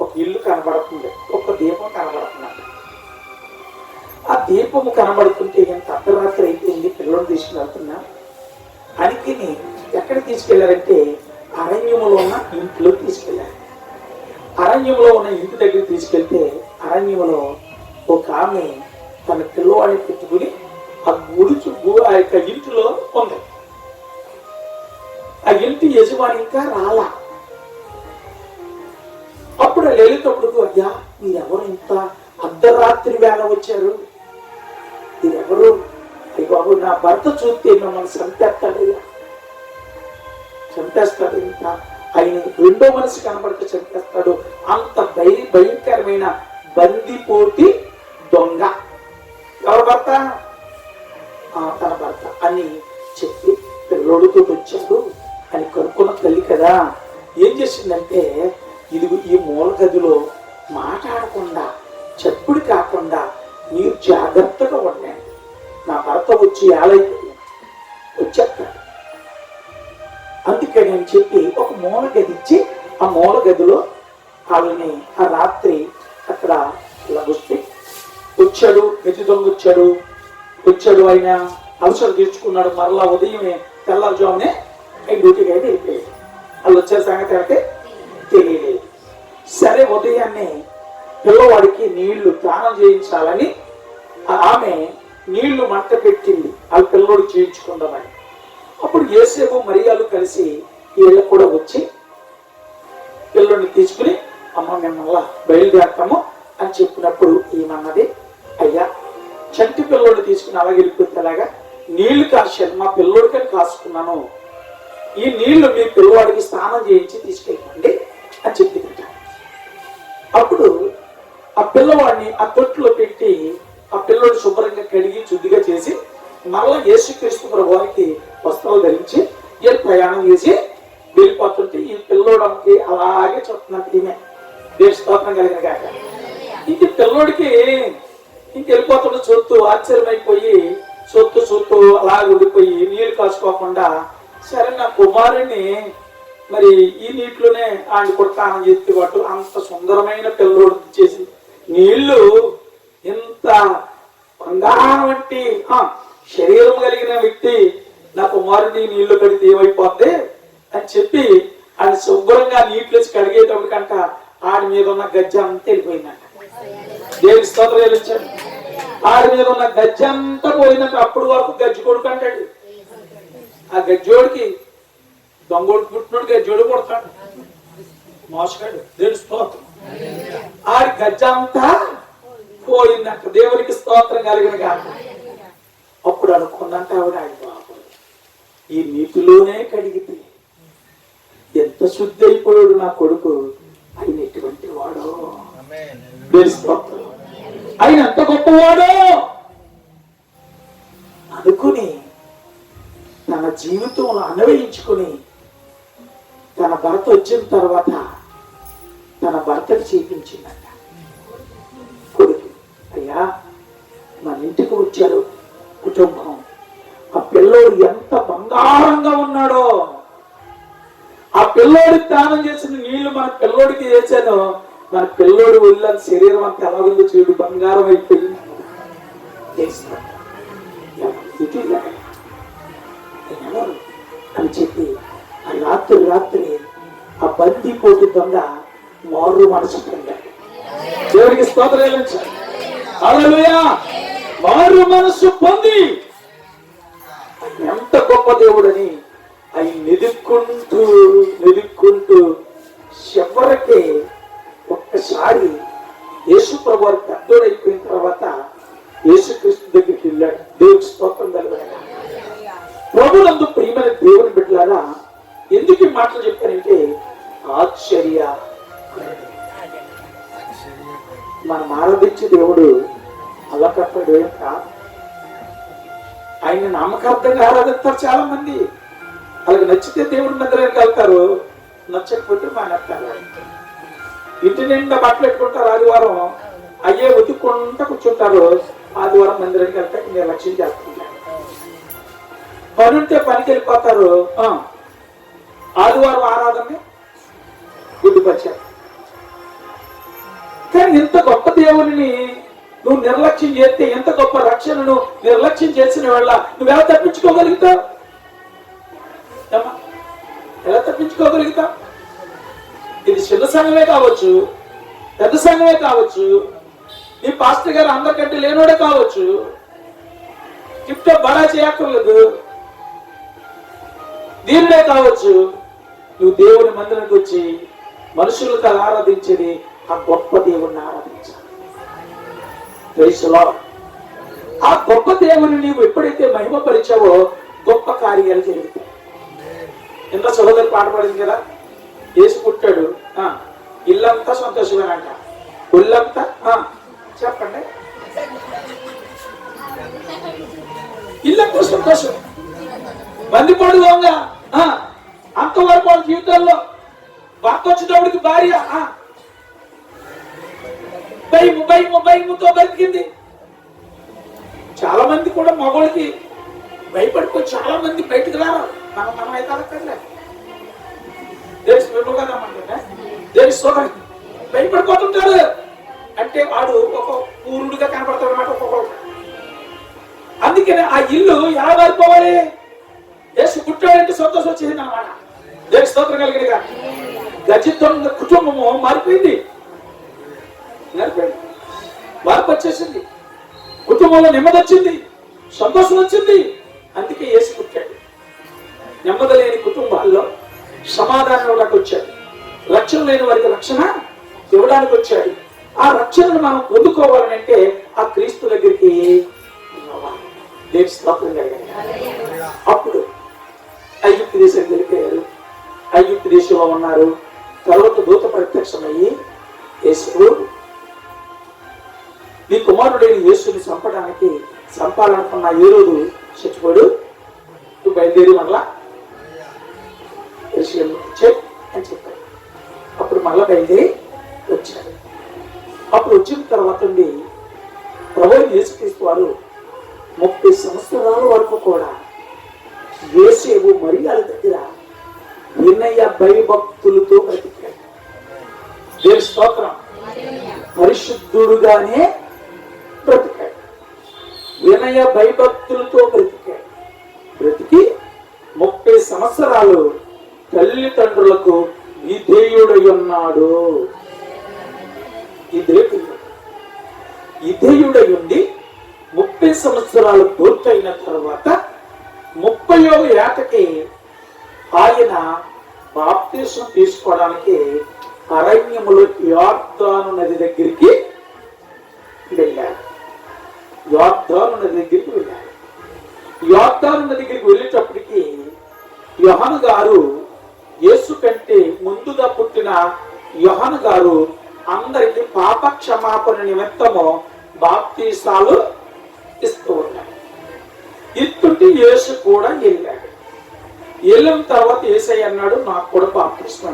ఒక ఇల్లు కనబడుతుంది, ఒక దీపం కనబడుతున్నాడు. ఆ దీపము కనబడుతుంటే ఎంత అర్ధరాత్రి అయిపోయింది, పిల్లలు తీసుకువెళ్తున్నా అనికి ఎక్కడ తీసుకెళ్లారంటే అరణ్యంలో ఉన్న ఇంట్లో తీసుకెళ్లారు. అరణ్యంలో ఉన్న ఇంటి దగ్గర తీసుకెళ్తే అరణ్యంలో ఒక ఆమె తన పిల్లవాడిని పెట్టుకుని ఆ ఆ యొక్క ఇంటిలో ఉంది. ఆ ఇంటి యజమాని ఇంకా రాలా. అప్పుడు వెళ్ళేటప్పుడు, అయ్యా మీరెవరు ఇంత అర్ధరాత్రి వేళ వచ్చారు, మీరెవరు? అయ్య బాబు, నా భర్త చూస్తే మిమ్మల్ని చంపేస్తాడయ్యా, చంపేస్తాడు. ఇంకా ఆయన 2వ మనిషి కనబడితే చంపేస్తాడు. అంత భయంకరమైన బందిపోటి దొంగ. ఎవరి భర్త? తన భర్త అని చెప్పి పిల్లోడితో వచ్చాడు అని కనుక్కున్న తల్లి కదా ఏం చేసిందంటే ఇదిగో ఈ మూల గదిలో మాట్లాడకుండా చప్పుడు కాకుండా మీరు జాగ్రత్తగా ఉండండి, నా భర్త వచ్చి ఏలైతే వచ్చేస్తాడు అందుకని అని చెప్పి ఒక మూల గది ఇచ్చి ఆ మూల గదిలో వాళ్ళని ఆ రాత్రి అక్కడ లగుస్తే వచ్చాడు. గది దొంగ వచ్చాడు ఆయన అవసరం తీర్చుకున్నాడు. మరలా ఉదయమే తెల్లవారుజామునే ఆయన డ్యూటీకి అయితే వెళ్ళిపోయాడు. వాళ్ళు వచ్చే సంగతి అంటే తెలియలేదు. సరే ఉదయాన్నే పిల్లవాడికి నీళ్లు స్నానం చేయించాలని ఆమె నీళ్లు మంట పెట్టింది వాళ్ళ పిల్లవాడు చేయించుకుందామని. అప్పుడు యేసేపు మరియాలు కలిసి వీళ్ళకు కూడా వచ్చి పిల్లోడిని తీసుకుని అమ్మ మిమ్మల్ని బయలుదేరతాము అని చెప్పినప్పుడు ఏమన్నది, అయ్యా చంటి పిల్లోడిని తీసుకుని అలాగే వెళ్ళిపోతేలాగా నీళ్లు కాశాను, మా పిల్లోడికని కాసుకున్నాను, ఈ నీళ్లు మీ పిల్లవాడికి స్నానం చేయించి తీసుకెళ్ళండి అని చెప్పి. అప్పుడు ఆ పిల్లవాడిని ఆ తొట్టులో పెట్టి ఆ పిల్లోడు శుభ్రంగా కడిగి శుద్ధిగా చేసి మరలా యేసుక్రీస్తు ప్రభువారికి వస్త్రాలు ధరించి వీళ్ళు ప్రయాణం చేసి వెళ్ళిపోతుంటే ఈ పిల్లోడికి అలాగే చూస్తున్నట్టు ఈమె దేశ స్తోత్రం కలిగిన కాక ఇంక పిల్లోడికి ఇంక వెళ్ళిపోతుంటే చూస్తూ ఆశ్చర్యమైపోయి చూస్తూ అలా ఉండిపోయి నీళ్లు కాసుకోకుండా సరే నా కుమారుణ్ణి మరి ఈ నీటిలోనే ఆయన కొట్టానం చేస్తే వాటి అంత సుందరమైన పిల్లోడు చేసి నీళ్లు ఎంత బంగారం వంటి శరీరం కలిగిన వ్యక్తి నా కుమారుని నీళ్లు కడితే ఏమైపోద్ది అని చెప్పి ఆయన శుభ్రంగా నీటిలో కడిగేటప్పుడు కంట ఆడి మీద ఉన్న గజ్జ అంతా వెళ్ళిపోయిందంట. దేవుడి స్తోత్రాలు ఇచ్చాడు. ఆడి మీద ఉన్న గజ్జ అంతా పోయిందంట. అప్పుడు వరకు గజ్జి కొడుకు అంటాడు. ఆ గజ్జోడికి దొంగోడికి పుట్టినోడు గజ్జోడు కొడతాడు, మోసగాడు. దేవుడి స్తోత్రం. ఆడి గజ్జ అంతా పోయిందంట. దేవునికి స్తోత్రం కలిగిన కాదు. అప్పుడు అనుకున్నంట ఆవిడ, ఆయన బాబు ఈ నీటిలోనే కడిగితే ఎంత శుద్ధి అయిపోయాడు నా కొడుకు, ఆయన ఎటువంటి వాడో, ఆయన ఎంత గొప్పవాడో అనుకుని తన జీవితంలో అన్వయించుకుని తన భర్త వచ్చిన తర్వాత తన భర్తకి చేయించిందంట. కొడుకు, అయ్యా మన ఇంటికి వచ్చారు కుటుంబం, ఆ పిల్లోడు ఎంత బంగారంగా ఉన్నాడో, ఆ పిల్లోడికి దానం చేసిన నీళ్లు మన పిల్లోడికి చేశాను, మన పిల్లోడు వెళ్ళని శరీరం అంతా ఎలా ఉంది చూడు, బంగారం అయిపోయింది అని చెప్పి ఆ రాత్రి ఆ బందీపోటు దొంగ మారు మనసు పొందాడు. దేవుడికి స్తోత్రాలు. హల్లెలూయా. మారు మనసు పొంది ఎంత గొప్ప దేవుడని ఆయన నిదుక్కుంటూ చివరికి ఒక్కసారి యేసు ప్రభు వారు పెద్దోడైపోయిన తర్వాత యేసుక్రీస్తు దగ్గరికి వెళ్ళాడు. దేవుడికి స్తోత్రం కలుగును. ప్రభునందు ప్రియమైన దేవుని బిడ్డలారా, ఎందుకు ఈ మాటలు చెప్పానంటే ఆశ్చర్య మనం ఆరాధించే దేవుడు అల్లకప్పడు ఏం కాదు. ఆయన నామకార్థంగా ఆరాధిస్తారు చాలా మంది. వాళ్ళకి నచ్చితే దేవుడి మందిరానికి వెళ్తారు, నచ్చకపోతే మానేస్తారు. ఇంటి నిండా బట్టలు పెట్టుకుంటారు, ఆదివారం అయ్యే ఉతుక్కుంటా కూర్చుంటారు, ఆదివారం మందిరానికి వెళ్తే నిర్లక్ష్యం చేస్తుంటారు. పని ఉంటే పనికి వెళ్ళిపోతారు, ఆదివారం ఆరాధన గుడ్డుపరిచారు. కానీ ఇంత గొప్ప దేవుని నువ్వు నిర్లక్ష్యం చేస్తే, ఎంత గొప్ప రక్షణను నిర్లక్ష్యం చేసిన వాళ్ళ నువ్వెలా తప్పించుకోగలుగుతావు? ఎలా తప్పించుకోగలుగుతావు? ఇది చిన్న సంఘమే కావచ్చు, పెద్ద సంఘమే కావచ్చు, నీ పాస్టర్ గారు అందరికంటే లేనోడే కావచ్చు, గిఫ్ట్ బడా చేయక్కర్లేదు, దీనినే కావచ్చు. నువ్వు దేవుని మందిరానికి వచ్చి మనుషులకు ఆరాధించేది ఆ గొప్ప దేవుణ్ణి ఆరాధించాలి. ఆ గొప్ప దేవుని నీవు ఎప్పుడైతే మహిమపరిచావో గొప్ప కార్యాలు జరుగుతాయి. ఎంత సహోదరు పాట పడింది కదా, యేసు పుట్టాడు, ఇల్లంతా సంతోషమేనంట, ఒళ్ళంతా చెప్పండి, ఇల్లంతా సంతోషం. బందిపోడు దొంగ. అంతవరకు వాళ్ళ జీవితాల్లో భర్త వచ్చేటప్పటికి భార్య భయముతో బతికింది. చాలా మంది కూడా మగవాళ్ళకి భయపడిపోయి చాలా మంది బయటకు రారు. మనం అయితే అడగట్లే. భయపడిపోతుంటారు. అంటే వాడు ఒక పూర్ణుడిగా కనపడతాడు అన్నమాట ఒక్కొక్కడు. అందుకనే ఆ ఇల్లు ఎలా మారిపోవాలి? యేసు పుట్టాడంటే సంతోషం వచ్చేసింది అన్నమాట. దేవుని స్తోత్రం కలిగినగా గజితో కుటుంబము మారిపోయింది. మార్పు వచ్చేసింది. కుటుంబంలో నెమ్మది వచ్చింది, సంతోషం వచ్చింది. అందుకే యేసు పుట్టాడు. నెమ్మది లేని కుటుంబాల్లో సమాధానం ఇవ్వడానికి వచ్చాడు. రక్షణ లేని వారికి రక్షణ ఇవ్వడానికి వచ్చాడు. ఆ రక్షణను మనం పొందుకోవాలని అంటే ఆ క్రీస్తు దగ్గరికి దేవుని స్తోత్రం కలిగిన అప్పుడు ఐగుప్తు దేశానికి వెళ్ళిపోయారు. ఐగుప్తు దేశంలో ఉన్నారు. తర్వాత దూత ప్రత్యక్షమయ్యి యేసు నీ కుమారుడైన యేసుని చంపాలనుకున్న ఏ రోజు చచ్చిపోడు, నువ్వు బయలుదేరి మళ్ళా అని చెప్పాడు. అప్పుడు మళ్ళా బయలుదేరి వచ్చాడు. అప్పుడు వచ్చిన తర్వాత ప్రభువు యేసుక్రీస్తు వారు 30 సంవత్సరాల వరకు కూడా యోసేపు మరియాల దగ్గర వినయ భయభక్తులతో బ్రతికాడు. దేవుని స్తోత్రం. పరిశుద్ధుడుగానే బ్రతికాడు. వినయ భయభక్తులతో బ్రతికాడు. బ్రతికి 30 సంవత్సరాలు తల్లిదండ్రులకు విధేయుడై ఉన్నాడు. విధేయుడై ఉండి 30 సంవత్సరాలు పూర్తయిన తర్వాత 30వ ఏటకి ఆయన బాప్తిసం తీసుకోవడానికి అరణ్యములో యోర్దాను నది దగ్గరికి వెళ్ళాడు. యోర్దాను నది దగ్గరికి వెళ్ళేటప్పటికి యోహాను గారు యేసు కంటే ముందుగా పుట్టిన యోహాను గారు అందరికి పాప క్షమాపణ నిమిత్తము బాప్తీసాలు ఇస్తూ ఉన్నాడు. ఇస్తుంటే యేసు కూడా వెళ్ళాడు. వెళ్ళిన తర్వాత యేసయ్య అన్నాడు, నాకు కూడా బాప్తిస్మం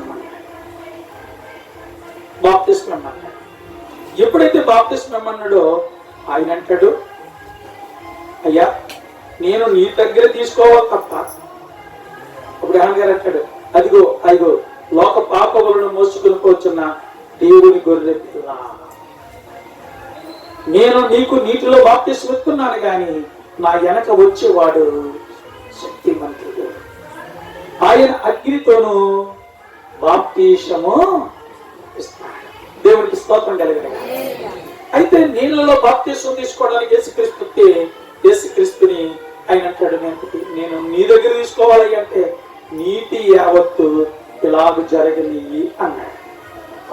ఇమ్మన్నాడు. ఎప్పుడైతే బాప్తిస్మం ఇమ్మన్నాడో ఆయన అంటాడు, అయ్యా నేను నీ దగ్గర తీసుకోవాలి తప్ప. అప్పుడు ఆయన గారు అంటాడు, అదిగో లోక పాపములను మోసుకుని కూర్చున్న దేవుని గొర్రె పిల్ల, నేను నీకు నీటిలో బాప్తిస్మం ఇస్తున్నాను కానీ నా వెనక వచ్చేవాడు శక్తిమంతుడు, ఆయన అగ్నితోనూ బాప్తిసము ఇస్తాడు. దేవునికి స్తోత్రం కలిగిన. అయితే నీళ్ళలో బాప్తిసం తీసుకోవడానికి యేసుక్రీస్తుని ఆయన అంటాడు, నేను నీ దగ్గర తీసుకోవాలి అంటే నీటి యావత్తు ఇలాగ జరగని అన్నాడు.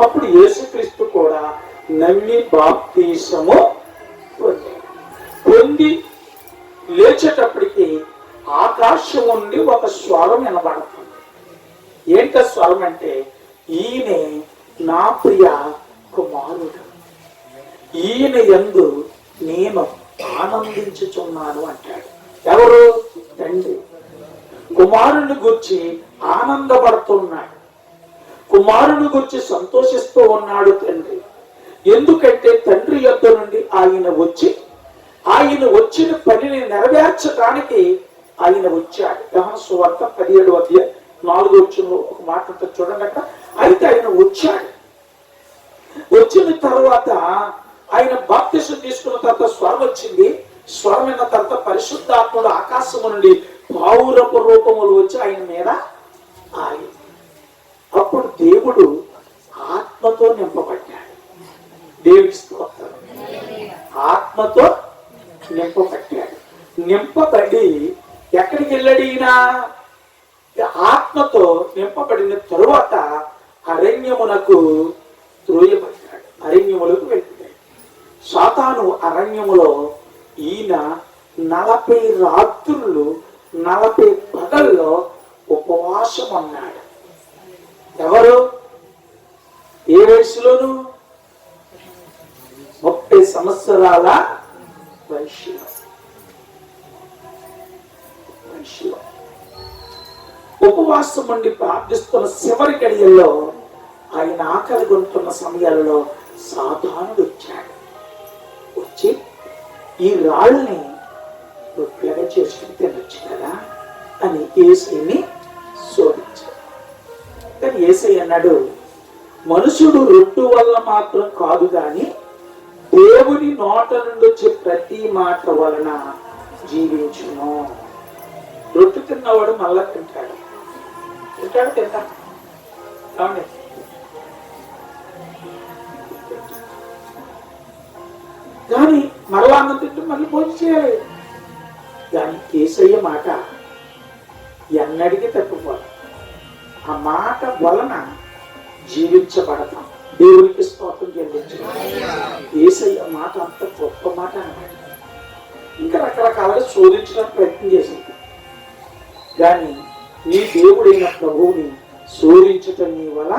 అప్పుడు యేసుక్రీస్తు కూడా నమ్మి బాప్తిసము పొంది లేచేటప్పటికి ఆకాశం నుండి ఒక స్వరం వినబడుతుంది. ఏంట స్వరం అంటే, ఈయనే నా ప్రియ కుమారుడు, ఈయన యందు నేను ఆనందించుచున్నాను అంటాడు. ఎవరు? తండ్రి. కుమారుని గురించి ఆనందపడుతున్నాడు, కుమారుని గురించి సంతోషిస్తూ ఉన్నాడు తండ్రి. ఎందుకంటే తండ్రి యొద్ద నుండి ఆయన వచ్చిన పనిని నెరవేర్చడానికి ఆయన వచ్చాడు. యోహాను సువార్త 17:4 ఒక మాట ఉంటుంది చూడండి అక్కడ. అయితే ఆయన వచ్చాడు. వచ్చిన తర్వాత ఆయన బాప్తిసం తీసుకున్న తర్వాత స్వరం వచ్చింది. స్వరమైన తర్వాత పరిశుద్ధాత్ముడు ఆకాశము నుండి పావురపు రూపములు వచ్చి ఆయన మీద ఆగింది. అప్పుడు దేవుడు ఆత్మతో నింపబడ్డాడు. దేవుడికి స్తోత్రం. ఆత్మతో నింపబడ్డాడు. నింపబడి ఎక్కడికి వెళ్ళాడు ఈయన? ఆత్మతో నింపబడిన తరువాత అరణ్యమునకు త్రోయబడ్డాడు. అరణ్యములకు వెళ్ళిపోయాడు. సాతాను అరణ్యములో ఈయన 40 రాత్రులు 40 పగల్లో ఉపవాసం అన్నాడు. ఎవరు? ఏ వయసులోను? 30 సంవత్సరాల వయసులో. ఉపవాసం ఉండి ప్రార్థిస్తున్న చివరి గడియల్లో ఆయన ఆకలి గొంతున్న సమయాలలో సాతానుడు వచ్చాడు. వచ్చి ఈ రాళ్ళని రొట్టెలుగా చేసుకుని తినొచ్చు కదా అని యేసయ్యని శోధించాడు. కానీ యేసయ్య అన్నాడు, మనుషుడు రొట్టు వల్ల మాత్రం కాదు గాని దేవుని నోట నుండి వచ్చే ప్రతి మాట వలన జీవించును. రొట్టె తిన్నవాడు మళ్ళా తింటాడు. అవునండి. కానీ మరలా అన్నం తింటూ మళ్ళీ భోజనం చేయాలి. కానీ యేసయ్య మాట ఎన్నడికి తప్పిపోదు. ఆ మాట వలన జీవించబడతాం. దేవునికి స్తోత్రం చెల్లించాలి. యేసయ్య మాట అంత గొప్ప మాట అన్నమాట. ఇంకా రకరకాలుగా శోధించడానికి ప్రయత్నం చేసింది. కానీ నీ దేవుడైన ప్రభువుని శోధించటం నీ వల్ల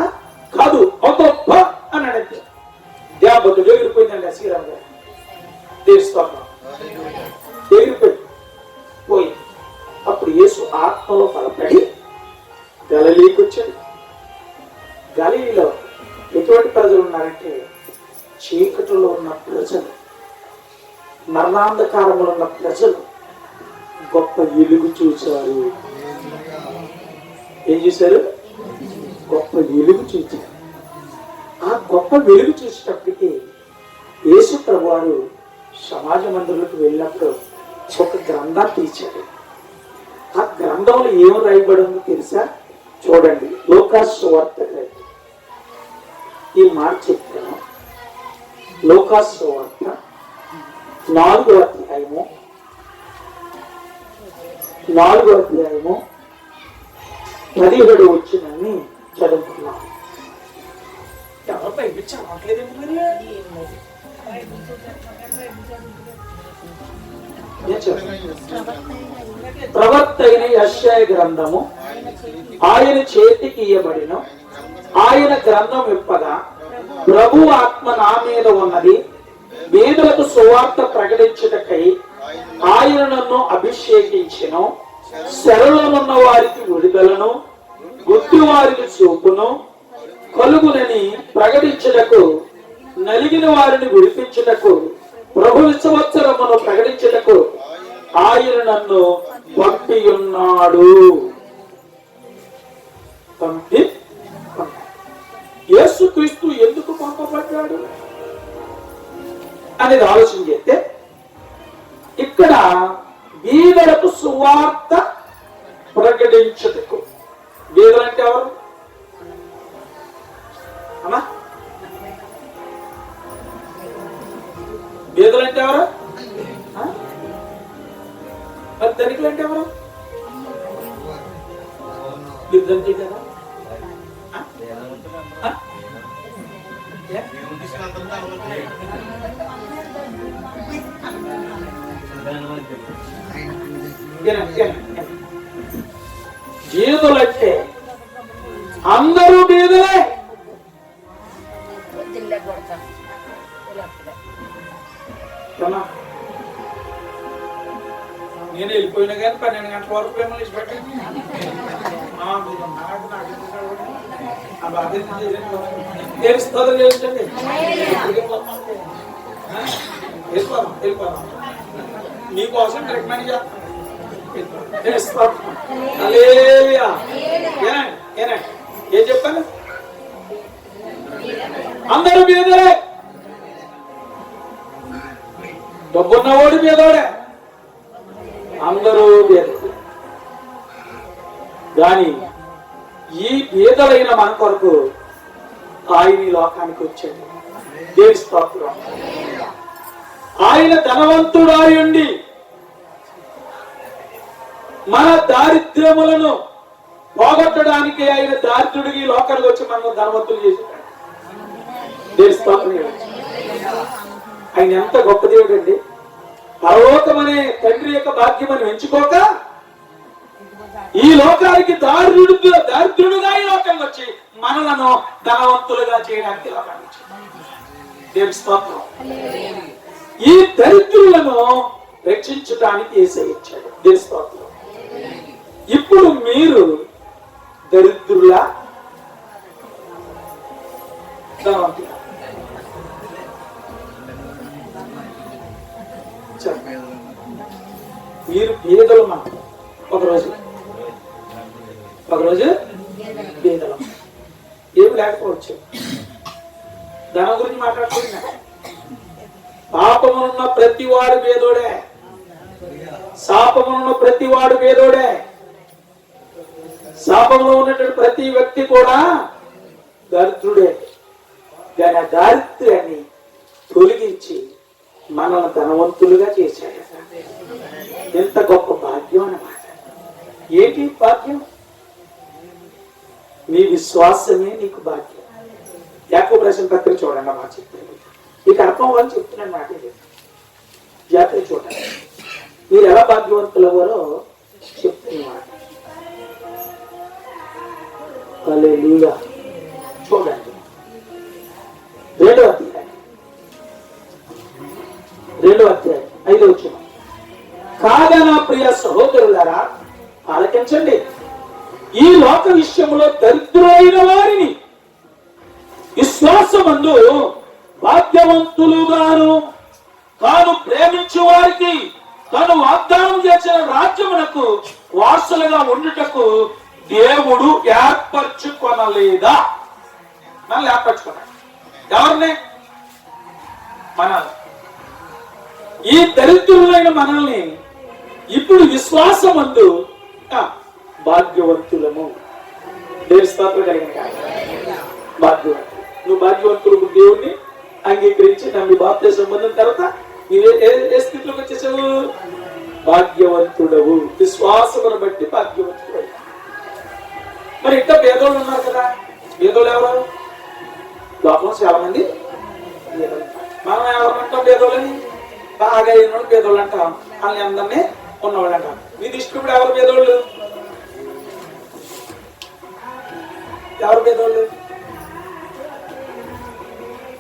కాదు అవుతప్ప అని అడిగితే దేవబద్ధుడు ఎగిరిపోయిందండి. శ్రీరామ్ గారు దేవుని స్తోత్రం ఎగిరిపోయి అప్పుడు యేసు ఆత్మలో బలపడి గలిలీకి వచ్చాడు. గలిలీలో ఎటువంటి ప్రజలు ఉన్నారంటే చీకటిలో ఉన్న ప్రజలు, మరణాంధకారంలో ఉన్న ప్రజలు గొప్ప వెలుగు చూశారు. ఏం చూశారు? గొప్ప వెలుగు చూశారు. ఆ గొప్ప వెలుగు చూసేటప్పటికి యేసు ప్రభువారు సమాజ మందిరంలోకి వెళ్ళినప్పుడు ఒక గ్రంథాన్ని తీర్చాడు. ఆ గ్రంథంలో ఏం రాయబడి ఉందో తెలుసా? చూడండి, లూకాసు సువార్త ఈ మాట చెప్తాను. లూకాసు సువార్త 4వ అధ్యాయము 17 వచ్చినన్ని చదువుకున్నాం. ఎవరు బయట చదవట్లేదండి మరి? ప్రవక్త అయిన యెషయా గ్రంథము ఆయన చేతికి ఇయ్యబడిన ఆయన గ్రంథం విప్పగా ప్రభు ఆత్మ నా మీద ఉన్నది, వేదులకు సువార్త ప్రకటించుటకై ఆయన నన్ను అభిషేకించెను, శరలోనున్న వారికి విడుదలను, గుడ్డి వారికి చూపును కలుగునని ప్రకటించుటకు, నలిగిన వారిని విడిపించుటకు, ప్రభు సంవత్సరమును ప్రకటించుటకు ఆయన నన్ను పంపి ఉన్నాడు. యేసుక్రీస్తు ఎందుకు పంపబడ్డాడు అనేది ఆలోచన చేస్తే ఇక్కడ బీదలకు సువార్త ప్రకటించుటకు. బీదలు అంటే ఎవరు అమ్మా? బీదలు అంటే ఎవరు? మరి ధనికులు అంటే ఎవరు? ధనికులు కదా. బీదలంటే అందరూ బీదలే. నేను వెళ్ళిపోయినా కానీ 12 గంటల వరకు మిమ్మల్ని ఇష్టపెట్టాను. తెలుస్తుంది తెలుసండి. వెళ్ళిపోదాం మీకోసం రికమెండ్ చేస్తాను. ఏం చెప్పాను? అందరూ బీదలే. డబ్బున్నవాడు బీదోడే, అందరూ బీదలు. కానీ ఈ బీదలైన మన కొరకు ఆయన ఈ లోకానికి వచ్చాడు. దేవుని స్తోత్రం. ఆయన ధనవంతుడాయుండి మన దారిద్ర్యములను పోగొట్టడానికి ఆయన దారిద్రుడికి లోకానికి వచ్చి మనం ధనవంతులు చేశాడు. దేవుని స్తోత్రం. ఆయన ఎంత గొప్ప దేవుడు అండి. పరలోకమనే తండ్రి యొక్క భాగ్యమని ఎంచుకోక ఈ లోకానికి దారిద్రుడుగా ఈ లోకానికి వచ్చి మనలను ధనవంతులుగా చేయడానికి లోకానికి వచ్చాడు. దేవుని స్తోత్రం. ఈ దరిద్రులను రక్షించడానికి యేసయ్య ఇచ్చాడు. దేవుని స్తోత్రం. ఇప్పుడు మీరు ఒకరోజు బీదలం. ఏమి లేకపోవచ్చు. ధనం గురించి మాట్లాడుతున్నా. పాపమునున్న ప్రతివాడు పేదోడే, శాపమునున్న ప్రతివాడు పేదోడే. శాపంలో ఉన్నటువంటి ప్రతి వ్యక్తి కూడా దరిద్రుడే. కానీ ఆ దారిద్ర్యాన్ని తొలగించి మనల్ని ధనవంతులుగా చేశాడు. ఎంత గొప్ప భాగ్యం అన్నమాట. ఏంటి భాగ్యం? నీ విశ్వాసమే నీకు భాగ్యం. యాకోబు రాసిన పత్రిక చూడండి. మా చెప్తాను మీకు అర్థం వాళ్ళు చెప్తున్నాను మాట. జాతర చూడండి, మీరు ఎలా భాగ్యవంతులు అవ్వారో చెప్తున్నమాట. హల్లెలూయా. చూడండి 2వ అధ్యాయం 5వ వచనం. కాగా నా ప్రియ సహోదరులారా ఆలకించండి. ఈ లోక విషయంలో దరిద్రులైన వారిని విశ్వాసమందు భాగ్యవంతులుగాను తాను ప్రేమించు వారికి తాను వాగ్దానం చేసిన రాజ్యమునకు వారసులుగా ఉండుటకు దేవుడు ఏర్పరచుకొనలేదా? మనల్ని ఏర్పరచుకున్నాడు. ఎవరిని? మనల్ని. ఈ దరిద్రులైన మనల్ని ఇప్పుడు విశ్వాసమందు భాగ్యవంతులము. దేవుని స్తోత్రం కలిగిన భాగ్యవంతులు. నువ్వు భాగ్యవంతులు దేవుణ్ణి అంగీకరించి నమ్మి బాప్తిసం పొందిన తర్వాత ఏ స్థితిలోకి వచ్చేసావు? భాగ్యవంతుడవు. విశ్వాసమును బట్టి భాగ్యవంతుడు. మరి ఇంకా పేదోళ్ళు ఉన్నారు కదా. పేదోళ్ళు ఎవరు? లోకంలో చాలా మంది. మనం ఎవరంటాం పేదోళ్ళని? బాగా అయిన పేదోళ్ళు అంటాం. వాళ్ళని అందరినీ ఉన్నవాళ్ళు అంటాం. నీ దృష్టిలో ఇప్పుడు ఎవరు పేదోళ్ళు? ఎవరు పేదోళ్ళు?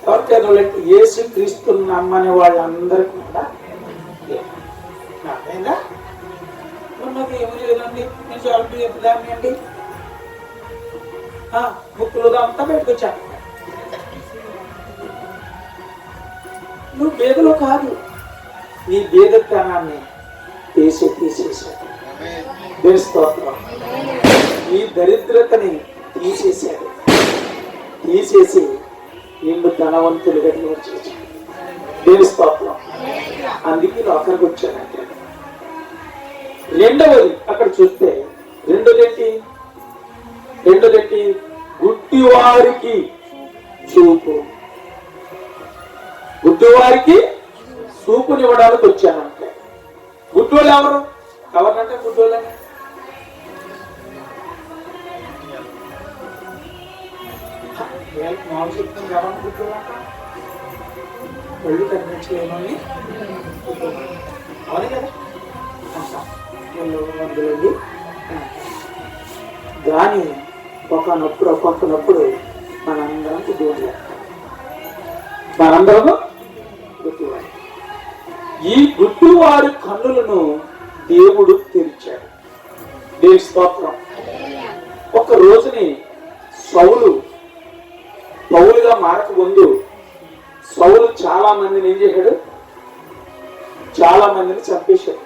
ఎవరు పేదోళ్ళు అంటే యేసు క్రీస్తుని నమ్మని వాళ్ళందరికీ కూడా నాకైనా నాకు ఏమి లేదండి, నేను చాలా చెప్తాను అండి, ముక్కులుగా అంతా బయటకు వచ్చాను. నువ్వు బేదలో కాదు, నీ బేదతనాన్ని తీసేశాడు. దేవుని స్తోత్రం. నీ దరిద్రతని తీసేశాడు. తీసేసి నిన్ను ధనవంతులుగా చేశాడు. దేవుని స్తోత్రం. అందుకే లోకానికి వచ్చాడంటే. రెండవది అక్కడ చూస్తే రెండోదేంటి? గుడ్డివారికి చూపు. గుడ్డివారికి చూపునివ్వడానికి వచ్చానంటే. గుడ్డోళ్ళు ఎవరు? ఎవరినంటే గుడ్డోళ్ళని? మామూలు చెప్తుంది ఎవరిని గుడ్డోళ్ళంట? కళ్ళు కనిపించలేమని అవును కదా. అందులోండి కానీ ఒక్కొక్కనప్పుడు మనందరం గుడ్డివాళ్ళం. మనందరము గుడ్డివాడు. ఈ గుడ్డివారి కన్నులను దేవుడు తెరిచాడు. దేవుని స్తోత్రం. ఒక రోజుని సౌలు పౌలుగా మారక ముందు సౌలు చాలా మందిని ఏం చేశాడు? చాలా మందిని చంపేశాడు.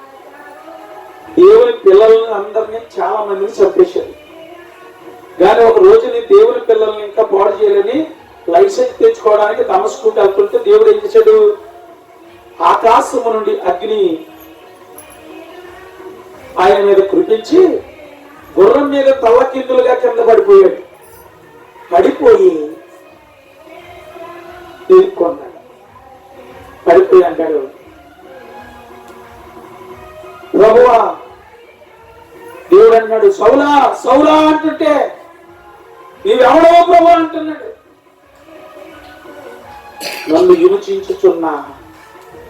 దేవుని పిల్లల్ని అందరినీ చాలా మందిని చంపేశాడు. కానీ ఒక రోజుని దేవుని పిల్లల్ని ఇంకా పాడు చేయాలని లైసెన్స్ తెచ్చుకోవడానికి దమస్కుకు వెళ్తుంటే దేవుడు ఏం చేశాడు? ఆకాశము నుండి అగ్ని ఆయన మీద కురిపించి గుర్రం మీద తల్లకిందులుగా కింద పడిపోయాడు. పడిపోయి తీర్కొన్నాడు. పడిపోయి అంటాడు, ప్రభువా. దేవుడు అన్నాడు, సౌలా సౌలా అంటుంటే నీవెవడో ప్రభు అంటున్నాడు. నన్ను హింసించుచున్న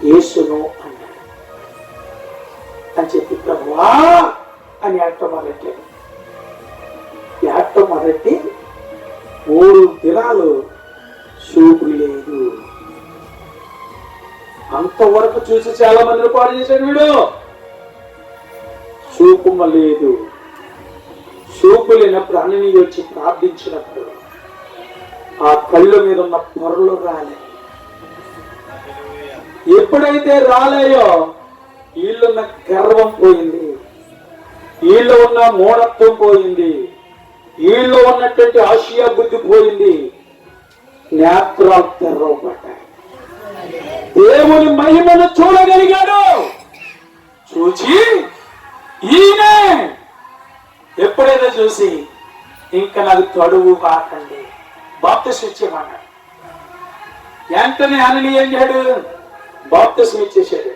యేసును అన్నాడు. అని చెప్పి ప్రభువా అని ఏడటం మొదలెట్టాడు. ఏడటం మొదలెట్టి 3 దినాలు చూపు లేదు. అంతవరకు చూసి చాలా మందిని పాడు చేశాడు వీడు. చూపు లేదు. చూపు లేనప్పుడు అన్ని వచ్చి ప్రార్థించినప్పుడు ఆ కళ్ళ మీద ఉన్న పొరలు రాలే. ఎప్పుడైతే రాలేయో వీళ్ళున్న గర్వం పోయింది, వీళ్ళు ఉన్న మూఢత్వం పోయింది, వీళ్ళు ఉన్నటువంటి ఆసియా బుద్ధి పోయింది, నేత్రాలు తెరవబడ్డాయి. దేవుని మహిమను చూడగలిగాడు. చూచి ఈయనే ఎప్పుడైనా చూసి ఇంకా నాకు తడువు కాకండి, బాప్తిసం ఇచ్చేమన్నాడు. వెంటనే అనని ఏం చేయడు, బాప్తిసం ఇచ్చేసాడు.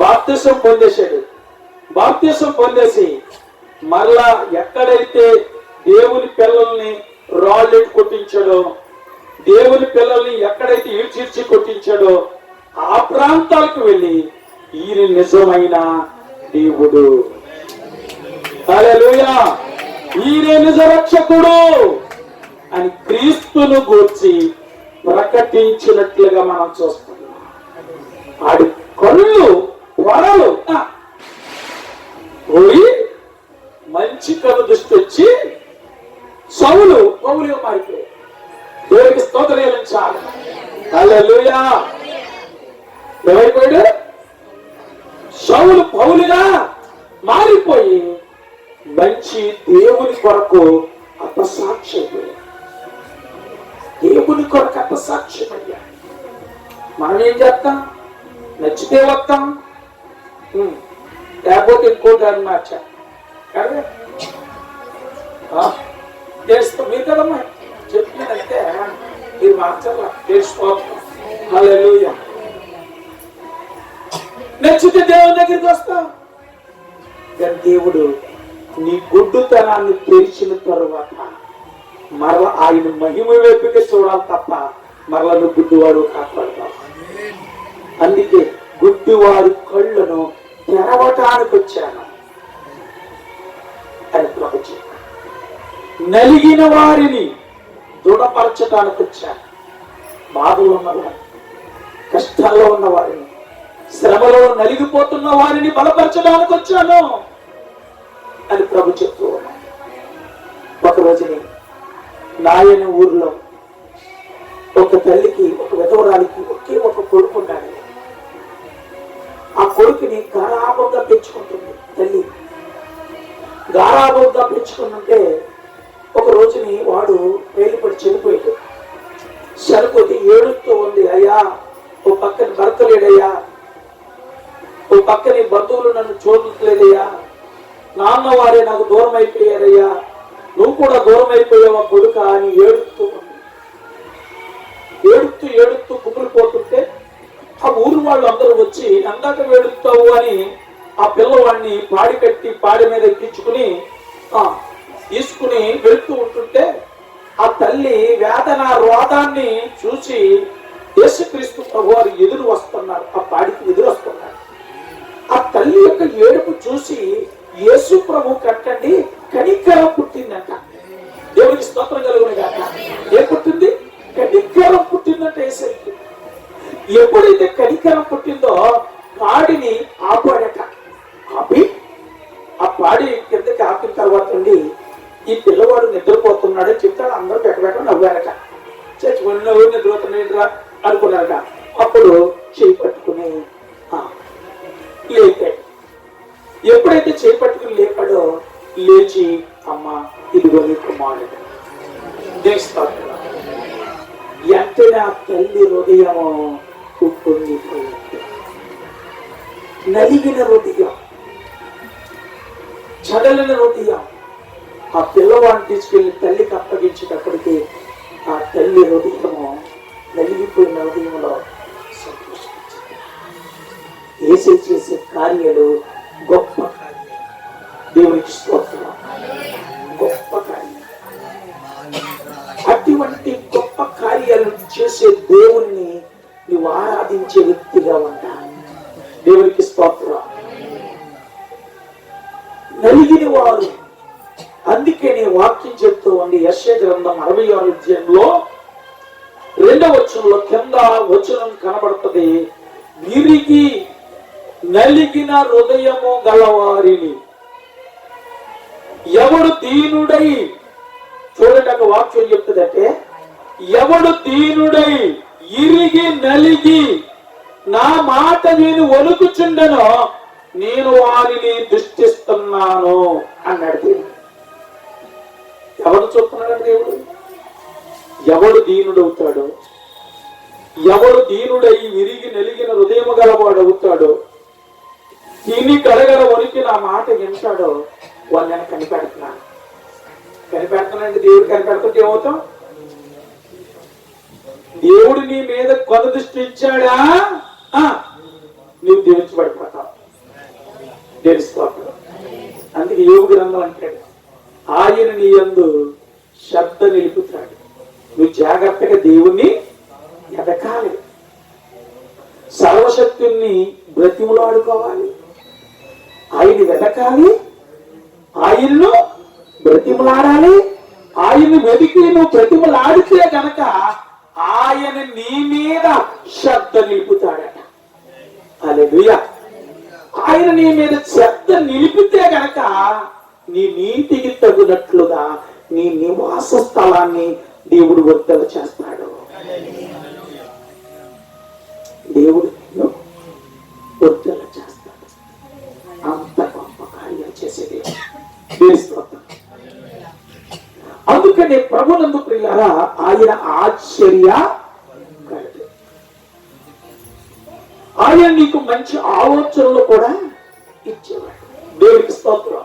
బాప్తిసం పొందేశాడు. బాప్తిసం పొందేసి మళ్ళా ఎక్కడైతే దేవుని పిల్లల్ని రాళ్ళెట్టు కొట్టించాడో, దేవుని పిల్లల్ని ఎక్కడైతే ఈడ్చిర్చి కొట్టించాడో ఆ ప్రాంతాలకు వెళ్ళి ఈయన నిజమైన దేవుడు, హల్లెలూయా, ఈయన నిజ రక్షకుడు అని క్రీస్తును గూర్చి ప్రకటించినట్లుగా మనం చూస్తున్నాం. ఆడి కళ్ళు పొరలు పోయి మంచి కళ్ళు దృష్టి వచ్చి సౌలు పౌలుగా మారిపోయాడు. దేవుడికి స్తోత్రం చెల్లించాలి. హల్లెలూయా. ఏమైపోయాడు? సౌలు పౌలుగా మారిపోయి మంచి దేవుని కొరకు అపసాక్షి అయిపోయాడు. దేవుని కొరకు అపసాక్ష్యం అయ్యా. మనం ఏం చేస్తాం? నచ్చితే వస్తాం, లేకపోతే ఇంకో దాన్ని మార్చా కదా చేస్తాం. మీరు కదమ్మా చెప్పినదంటే మీరు మార్చాలా, తెలుసుకోవాలి. హల్లెలూయా. నచ్చితే దేవుని దగ్గరికి వస్తాం. కానీ దేవుడు నీ గుడ్డుతనాన్ని తెరిచిన తరువాత మరలా ఆయన మహిమ వైపుకే చూడాలి తప్ప మరలా నువ్వు గుడ్డివాడు కాపాడుతావు. అందుకే గుడ్డివాడి కళ్ళను తెరవటానికి వచ్చాను అని ప్రభు చెప్పాడు. నలిగిన వారిని దృఢపరచటానికి వచ్చాను. బాధలో ఉన్నవారిని, కష్టాల్లో ఉన్న వారిని, శ్రమలో నలిగిపోతున్న వారిని బలపరచడానికి వచ్చాను అని ప్రభు చెప్తూ ఉన్నాను. ఒక రోజుని నాయన ఊర్లో ఒక తల్లికి, ఒక విధవరాలికి ఒకే ఒక కొడుకు ఉన్నాడు. ఆ కొడుకుని గారాబంగా పెంచుకుంటుంది తల్లి. గారాబంగా పెంచుకుంటుంటే ఒక రోజుని వాడు వేలిపడి చనిపోయాడు. చనిపోతే ఏడుస్తూ ఉంది, అయ్యా ఓ పక్కన భర్త లేడయ్యా, ఓ పక్కని బంధువులు నన్ను చూడలేదయ్యా, నాన్న వారే నాకు దూరం అయిపోయారయ్యా, నువ్వు కూడా దూరం అయిపోయావా కొడుక అని ఏడుస్తూ ఉంది. ఏడుస్తూ ఏడుస్తూ కుమిలిపోతుంటే ఆ ఊరు వాళ్ళు అందరూ వచ్చి ఎందాక వేడుస్తావు అని ఆ పిల్లవాడిని పాడి కట్టి పాడి మీద ఎక్కించుకుని తీసుకుని వెళుతూ ఉంటుంటే ఆ తల్లి వేదన రోదాన్ని చూసి యేసుక్రీస్తు ప్రభువారు ఎదురు వస్తున్నారు, ఆ పాడికి ఎదురు వస్తున్నారు. ఆ తల్లి యొక్క ఏడుపు చూసి యేసు ప్రభు కట్టండి కనికరం పుట్టిందంట. దేవునికి స్తోత్రం కలుగును గాక. ఏ పుట్టింది? కనికరం పుట్టిందంట యేసయ్యకి. ఎప్పుడైతే కనికరం పుట్టిందో పాడిని ఆపాడట. ఆపి ఆ పాడి కిందకి ఆపిన తర్వాత నుండి ఈ పిల్లవాడు నిద్రపోతున్నాడని చెప్తాడు. అందరూ పెట్టబెట్ట నవ్వారట. చచ్చిపోయిన ఊరు నిద్రపోతున్నాడు అనుకున్నారట. అప్పుడు చేయి పట్టుకుని లేపాడు. ఎప్పుడైతే చేయి పట్టుకుని లేపాడో లేచి అమ్మ ఇదిగో నీ కుమారుడు దేస్తాడు. ఎంతనే ఆ తల్లి హృదయము ఉప్పొంగిపోయింది. నలిగిన హృదయం, చదలిన హృదయం. ఆ పిల్లవాడిని తీసుకెళ్లి తల్లికి అప్పగించేటప్పటికి ఆ తల్లి హృదయము నలిగిపోయిన హృదయంలో సంతోషించింది. యేసు చేసే కార్యాలు గొప్ప కార్యాలు. దేవునికి స్తోత్రం. గొప్ప కార్యాలు. అటువంటి గొప్ప కార్యాలను చేసే దేవుణ్ణి నువ్వు ఆరాధించే వ్యక్తిగా ఉండాలి. దేవునికి స్తోత్రం. నలిగిన వారు, అందుకే నేను వాక్యం చెప్తూ ఉంది. యెషయా గ్రంథం 66వ అధ్యాయంలో 2వ వచనంలో కింద వచనం కనబడుతుంది. విరిగి నలిగిన హృదయము గలవారిని ఎవడు దీనుడై, చూడండి అక్కడ వాక్యం చెప్తుందంటే, ఎవడు దీనుడై ఇరిగి నలిగి నా మాట నేను వణుకుచుండెనో నేను వారిని దృష్టిస్తున్నాను అన్నాడు. ఎవడు దీనుడవుతాడో, ఎవడు దీనుడై విరిగి నెలిగిన హృదయము గలవాడవుతాడో, తిని గడగడ వనికి నా మాట వింటాడో వాళ్ళు నేను కనిపెడుతున్నాను. కనిపెడుతున్నానంటే దేవుడు కనిపెడుతుంటే ఏమవుతాం? దేవుడు నీ మీద కొన దృష్టి ఇచ్చాడా నువ్వు దీవించబడిపోతావు. తెలుసుకోవాలి. అందుకే యోగు గ్రంథం అంటాడు, ఆయన నీ యందు శ్రద్ధ నిలుపుతాడు. నువ్వు జాగ్రత్తగా దేవుణ్ణి ఎదకాలి, సర్వశక్తుల్ని బ్రతిములాడుకోవాలి, ఆయన వెదకాలి, ఆయన్ను బ్రతిములాడాలి. ఆయన్ని వెతికి నువ్వు బ్రతిములాడితే గనక ఆయన నీ మీద శ్రద్ధ నిలుపుతాడట. హల్లెలూయా. ఆయన నీ మీద శ్రద్ధ నిలిపితే గనక నీ నీతికి తగినట్లుగా నీ నివాస స్థలాన్ని దేవుడు వర్ధల చేస్తాడు. దేవుడు నిన్ను వర్ధల చేస్తాడు. అంత గొప్ప కార్యం చేసేది. అందుకనే ప్రభునందు ప్రియులారా ఆయన ఆశ్చర్యకరుడు. ఆయన నీకు మంచి ఆలోచనలు కూడా ఇచ్చేవాడు. దేవుడికి స్తోత్రం.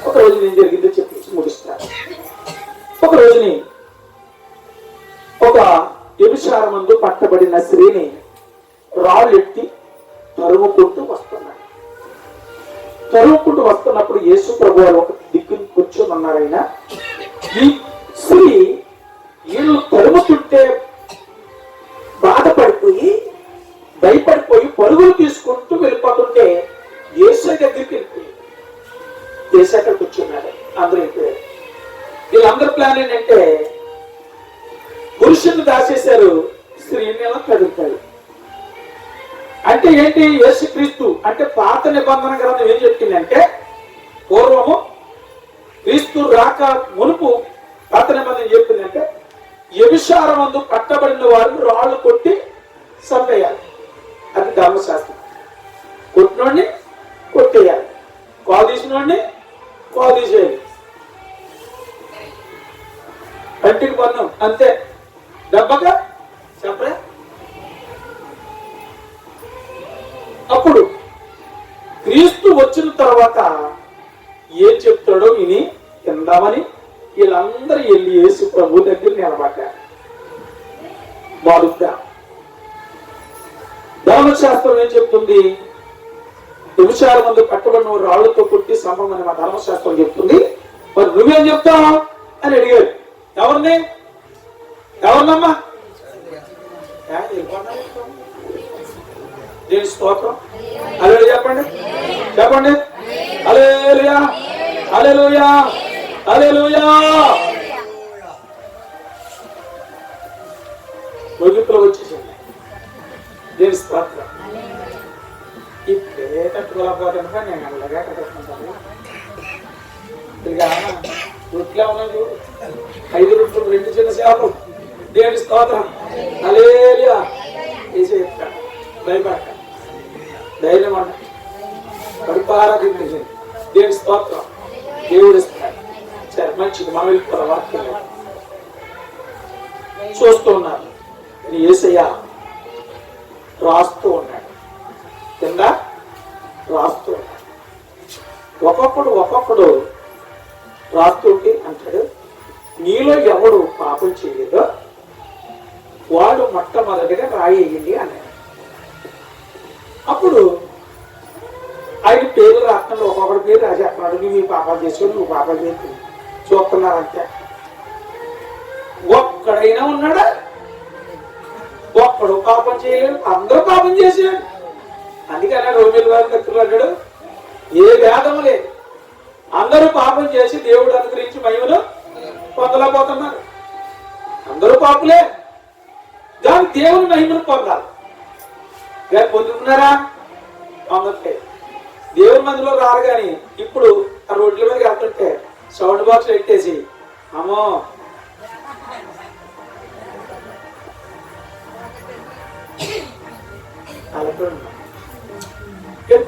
ఒక రోజు నేను జరిగిందో చెప్పి ముగిస్తాను. ఒక రోజుని ఒక వ్యభిచారమందు పట్టబడిన స్త్రీని రాళ్ళెత్తి తరుముకుంటూ వస్తున్నాడు. తరుముకుంటూ వస్తున్నప్పుడు యేసు ప్రభు వారు ఒక దిక్కుని కూర్చొని ఉన్నారు. ఆయన ఈ స్త్రీ వీళ్ళు తరుముతుంటే బాధపడిపోయి భయపడిపోయి పరుగులు తీసుకుంటూ వెళ్ళిపోతుంటే యేసు దగ్గరికి వెళ్ళిపోయి యేసు అక్కడ కూర్చున్నాడు. అందరూ వెళ్ళిపోయారు. వీళ్ళందరి ప్లాన్ ఏంటంటే పురుషుని దాచేశారు, స్త్రీని ఎలా కడుగుతాడు. అంటే ఏంటి? యేసుక్రీస్తు అంటే పాత నిబంధన గ్రంథం ఏం చెప్పిందంటే, పూర్వము క్రీస్తు రాక మునుపు పాత నిబంధన చెప్పిందంటే వ్యభిచారమందు పట్టబడిన వారిని రాళ్ళు కొట్టి చంపేయాలి. అది ధర్మశాస్త్రం. కొట్టినోడిని కొట్టేయాలి, కాలు తీసినోడిని కాలు తీసేయాలి, కంటికి పన్ను అంతే, దెబ్బగా చెప్పరా. అప్పుడు క్రీస్తు వచ్చిన తర్వాత ఏం చెప్తాడో విని తిందామని వీళ్ళందరూ వెళ్ళి యేసు ప్రభు దగ్గర నిలబడ్డారు. బాగుందా? ధర్మశాస్త్రం ఏం చెప్తుంది? వ్యభిచారం మందు కట్టబడిన రాళ్లతో కొట్టి సంభవమని మా ధర్మశాస్త్రం చెప్తుంది. మరి నువ్వేం చెప్తావు అని అడిగాడు. ఎవరిని? ఎవరినమ్మా? దేవుని స్తోత్రం. హల్లెలూయా చెప్పండి, చెప్పండి. హల్లెలూయా, హల్లెలూయా, హల్లెలూయా. ముగింపులో వచ్చేసింది. దేవుని స్తోత్రం. ఇప్పుడే కట్టుకోలేకపోతున్నా నేను అలాగే కట్టుకుంటాను. ఇక రొట్టెలే ఉన్నాయి చూడు, 5 రొట్టెలు 2 చిన్న చేపలు. దేవుని స్తోత్రం. హల్లెలూయా. వేసి చెప్తాను, భయపడక, ధైర్యం అంట, పరిపాలన. దేవుని స్తోత్రం. దేవుడు ఇస్తాడు. సరే, మంచిది. మనం వెళ్ళిపోతాం. వాక్యం చూస్తూ ఉన్నారు. యేసయ్య రాస్తూ ఉన్నాడు, కింద రాస్తూ ఉన్నాడు. ఒక్కొక్కడు రాస్తుంటే అంటాడు, నీలో ఎవడు పాపం చేయలేదో వాడు మొట్టమొదటిగా రాయేయండి అన్నాడు. అప్పుడు ఆయన పేరు రాస్తున్నాడు. ఒక్కొక్కడి పేరు రాసేస్తున్నాడు. నువ్వు ఈ పాపాలు చేసుకొని నువ్వు పాపాలు చేసి చూస్తున్నారంటే ఒక్కడైనా ఉన్నాడా? ఒక్కడు పాపం చేయలేడు. అందరూ పాపం చేసాడు. అందుకనే రోమిల వారి దగ్గర అన్నాడు, ఏ భేదము లేదు, అందరూ పాపం చేసి దేవుడు అనుగ్రహించి మహిమను పొందలేకపోతున్నారు. అందరూ పాపులే, దాని దేవుని మహిమను పొందాలి. కానీ పొందుతున్నారా? పొందట్లేదు. దేవుని మందిలో రారు. కానీ ఇప్పుడు ఆ రోడ్ల మీద వెళ్తుంటే సౌండ్ బాక్స్ పెట్టేసి అమ్మో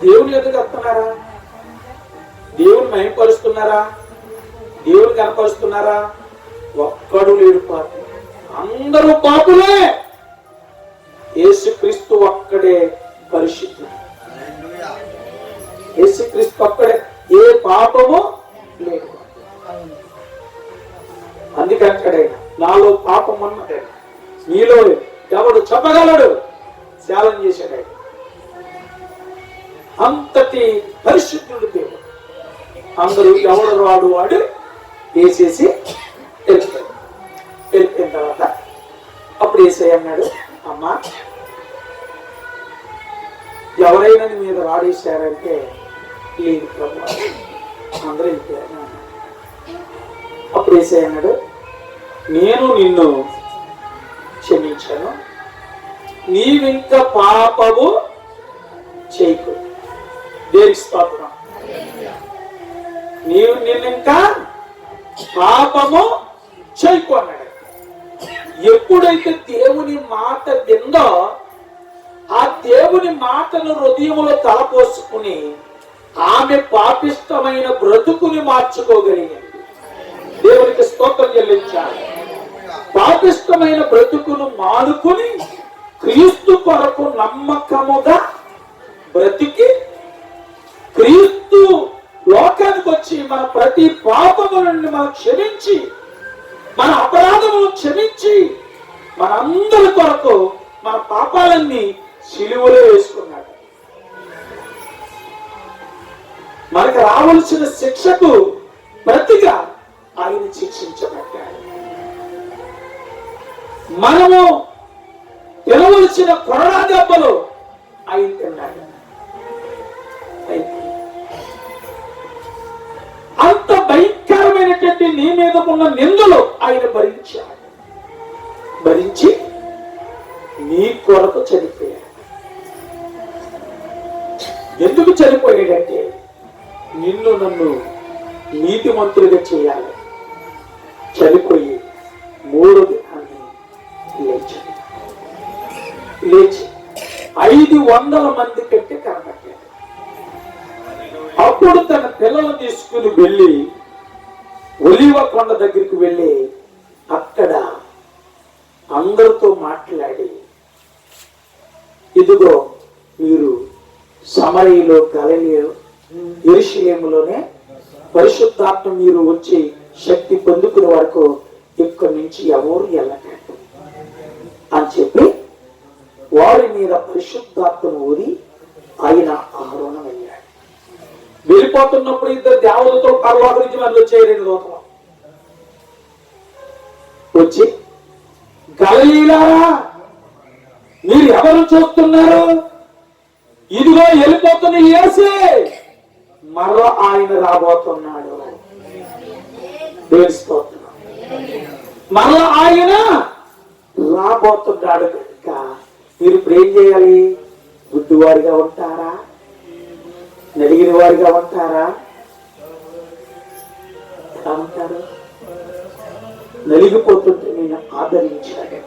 దేవుని ఎదుగు వస్తున్నారా? దేవుని మహిమపరుస్తున్నారా? దేవుని కనపరుస్తున్నారా? ఒక్కడు లేడు. అందరూ పాపులే, యేసుక్రీస్తు ఒక్కడే పరిశుద్ధుడు. యేసుక్రీస్తు ఒక్కడే, ఏ పాపము లేదు. అందుకంటాడే నాలో పాపం అన్నదే, నీలో ఎవడు చెప్పగలడు ఛాలెంజ్ చేశాడు. అంతటి పరిశుద్ధుడు దేవుడు. అందరూ ఎవడు వాడు వాడు వేసేసి వెళ్ళిపోయిన తర్వాత అప్పుడు యేసయ్య అన్నాడు, అమ్మా ఎవరైనా నీ మీద వాడేశారంటే లేదు ప్రభు, అందరూ వెళ్ళిపోయారు. అప్పుడు యేసయ్య అన్నాడు, నేను నిన్ను క్షమించాను, నీవింక పాపము చేయకు. దేనికి స్తోత్రం. నిన్నింకా పాపము చేయకు అన్నాడు. ఎప్పుడైతే దేవుని మాట విందో ఆ దేవుని మాటను హృదయంలో తలపోసుకుని ఆమె పాపిష్టమైన బ్రతుకుని మార్చుకోగలిగింది. దేవునికి స్తోత్రం చెల్లించాలి. పాపిష్టమైన బ్రతుకును మానుకుని క్రీస్తు కొరకు నమ్మకముగా బ్రతికి క్రీస్తు లోకానికి వచ్చి మన ప్రతి పాపము నుండి మనం క్షమించి మన అపరాధములను క్షమించి మనందరి కొరకు మన పాపాలన్నీ సిలువలో వేసుకున్నాడు. మనకు రావలసిన శిక్షకు ప్రతిగా ఆయన శిక్షించబడ్డాడు. మనము తినవలసిన కొరడా దెబ్బలు ఆయన తిన్నాడు. అంత భయంకరమైనటువంటి నీ మీద ఉన్న నిందలు ఆయన భరించాడు. భరించి నీ కొరకు చనిపోయాడు. ఎందుకు చనిపోయాడంటే నిన్ను నన్ను నీతిమంతులుగా చేయాలి. చనిపోయి 3 దినాన్ని లేచి 500 మంది కంటే కనబడ్డాడు. అప్పుడు తన పిల్లలను తీసుకుని వెళ్ళి ఒలీవ కొండ దగ్గరికి వెళ్ళి అక్కడ అందరితో మాట్లాడి, ఇదిగో మీరు సమరయలో గలిలయలో యెరూషలేములోనే పరిశుద్ధాత్మ మీరు వచ్చి శక్తి పొందుకునే వరకు ఇక్కడి నుంచి ఎవరు వెళ్ళకండి అని చెప్పి వారి మీద పరిశుద్ధాత్మను ఊరి ఆయన ఆరోహణ వెళ్ళాడు. వెళ్ళిపోతున్నప్పుడు 2 దేవతలతో పరలోకం నుంచి మళ్ళీ వచ్చాయి 2 దూతలు వచ్చి, గలిలీయులారా మీరు ఎవరు చూస్తున్నారు? ఇదిగో వెళ్ళిపోతున్న యేసే, మరలా ఆయన రాబోతున్నాడు. మరలా ఆయన రాబోతున్నాడు కనుక మీరు ఇప్పుడు ఏం చేయాలి? గుడ్డివారిగా ఉంటారా? నలిగిన వారిగా ఉంటారా? ఎలా ఉంటారు? నలిగిపోతుంటే నేను ఆదరించాడు.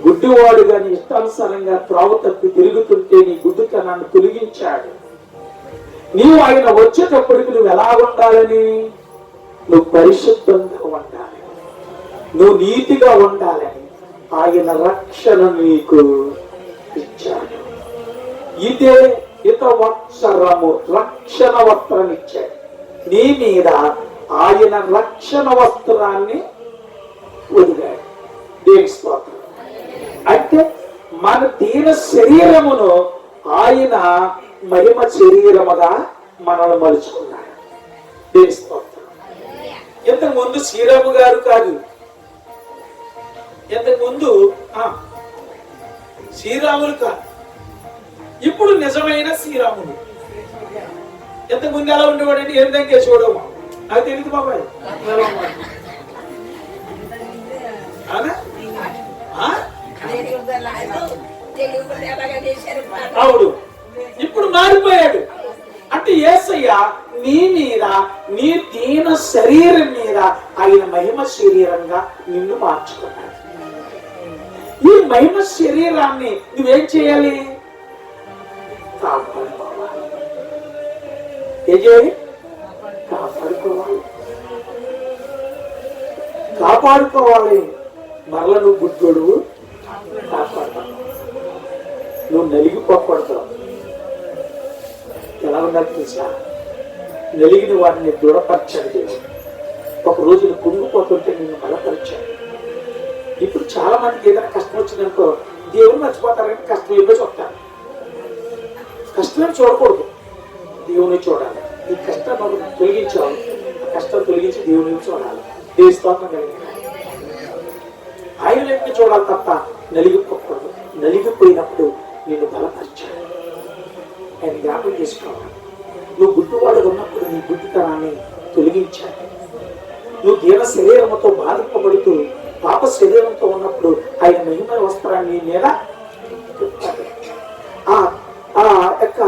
గుడ్డివాడుగా నీ ఇష్టానుసారంగా త్రోవ తప్పి తిరుగుతుంటే నీ గుడ్డితనాన్ని తొలగించాడు. నీవు ఆయన వచ్చేటప్పటికి నువ్వు ఎలా ఉండాలని? నువ్వు పరిశుద్ధంగా ఉండాలి, నువ్వు నీతిగా ఉండాలని ఆయన రక్షణ నీకు ఇచ్చాడు. ఇదే వత్సరము, రక్షణ వస్త్రం ఇచ్చాడు నీ మీద. ఆయన రక్షణ వస్త్రాన్ని వదిలాడు. దేనికి స్తోత్రం. అంటే మన దీన శరీరమును ఆయన మహిమ శరీరముగా మనల్ని మలుచుకున్నాడు. దేనికి స్తోత్రం. ఇంతకు ముందు శ్రీరాము గారు కాదు, ఇంతకు ముందు శ్రీరాములు కాదు, ఇప్పుడు నిజమైన శ్రీరాముడు. ఇంతకు ముందు ఎలా ఉండేవాడంటే ఏం దగ్గర చూడము నాకు తెలియదు బాబాయ్. అవును, ఇప్పుడు మారిపోయాడు. అంటే యేసయ్య నీ మీద, నీ దీన శరీరం మీద ఆయన మహిమ శరీరంగా నిన్ను మార్చుకున్నాడు. ఈ మహిమ శరీరాన్ని నువ్వేం చేయాలి? కాపాడుకోవాలి. ఏం చేయాలి? కాపాడుకోవాలి. కాపాడుకోవాలి. మరల నువ్వు గుడ్డోడు కాపాడతావు, నువ్వు నలిగిపోకూడదు. ఎలా ఉండాలి తెలుసా? నలిగిన వారిని దృఢపరచాడు దేవుడు. ఒక రోజు నువ్వు కుంగిపోతుంటే నిన్ను బలపరిచాడు. ఇప్పుడు చాలా మందికి ఏదైనా కష్టం వచ్చిందనుకో దేవుడు మర్చిపోతారని కష్టం ఏదో చెప్తారు. కష్టం చూడకూడదు, దేవుని చూడాలి. ఈ కష్టం తొలగించాలి, ఆ కష్టం తొలగించి దేవుని చూడాలి. దేవుని స్తోత్రం కలిగింది. ఆయన వైపు చూడాలి తప్ప నలిగిపోకూడదు. నలిగిపోయినప్పుడు నిన్ను బలపరిచాడు. ఆయన జ్ఞాపకం చేసుకోవాలి. నువ్వు గుడ్డివాడు ఉన్నప్పుడు నీ గుడ్డితనాన్ని తొలగించాడు. నువ్వు దీన శరీరంతో బాధింపబడుతూ పాప శరీరంతో ఉన్నప్పుడు ఆయన మహిమ వస్త్రాన్ని నీ మీద ఆ యొక్క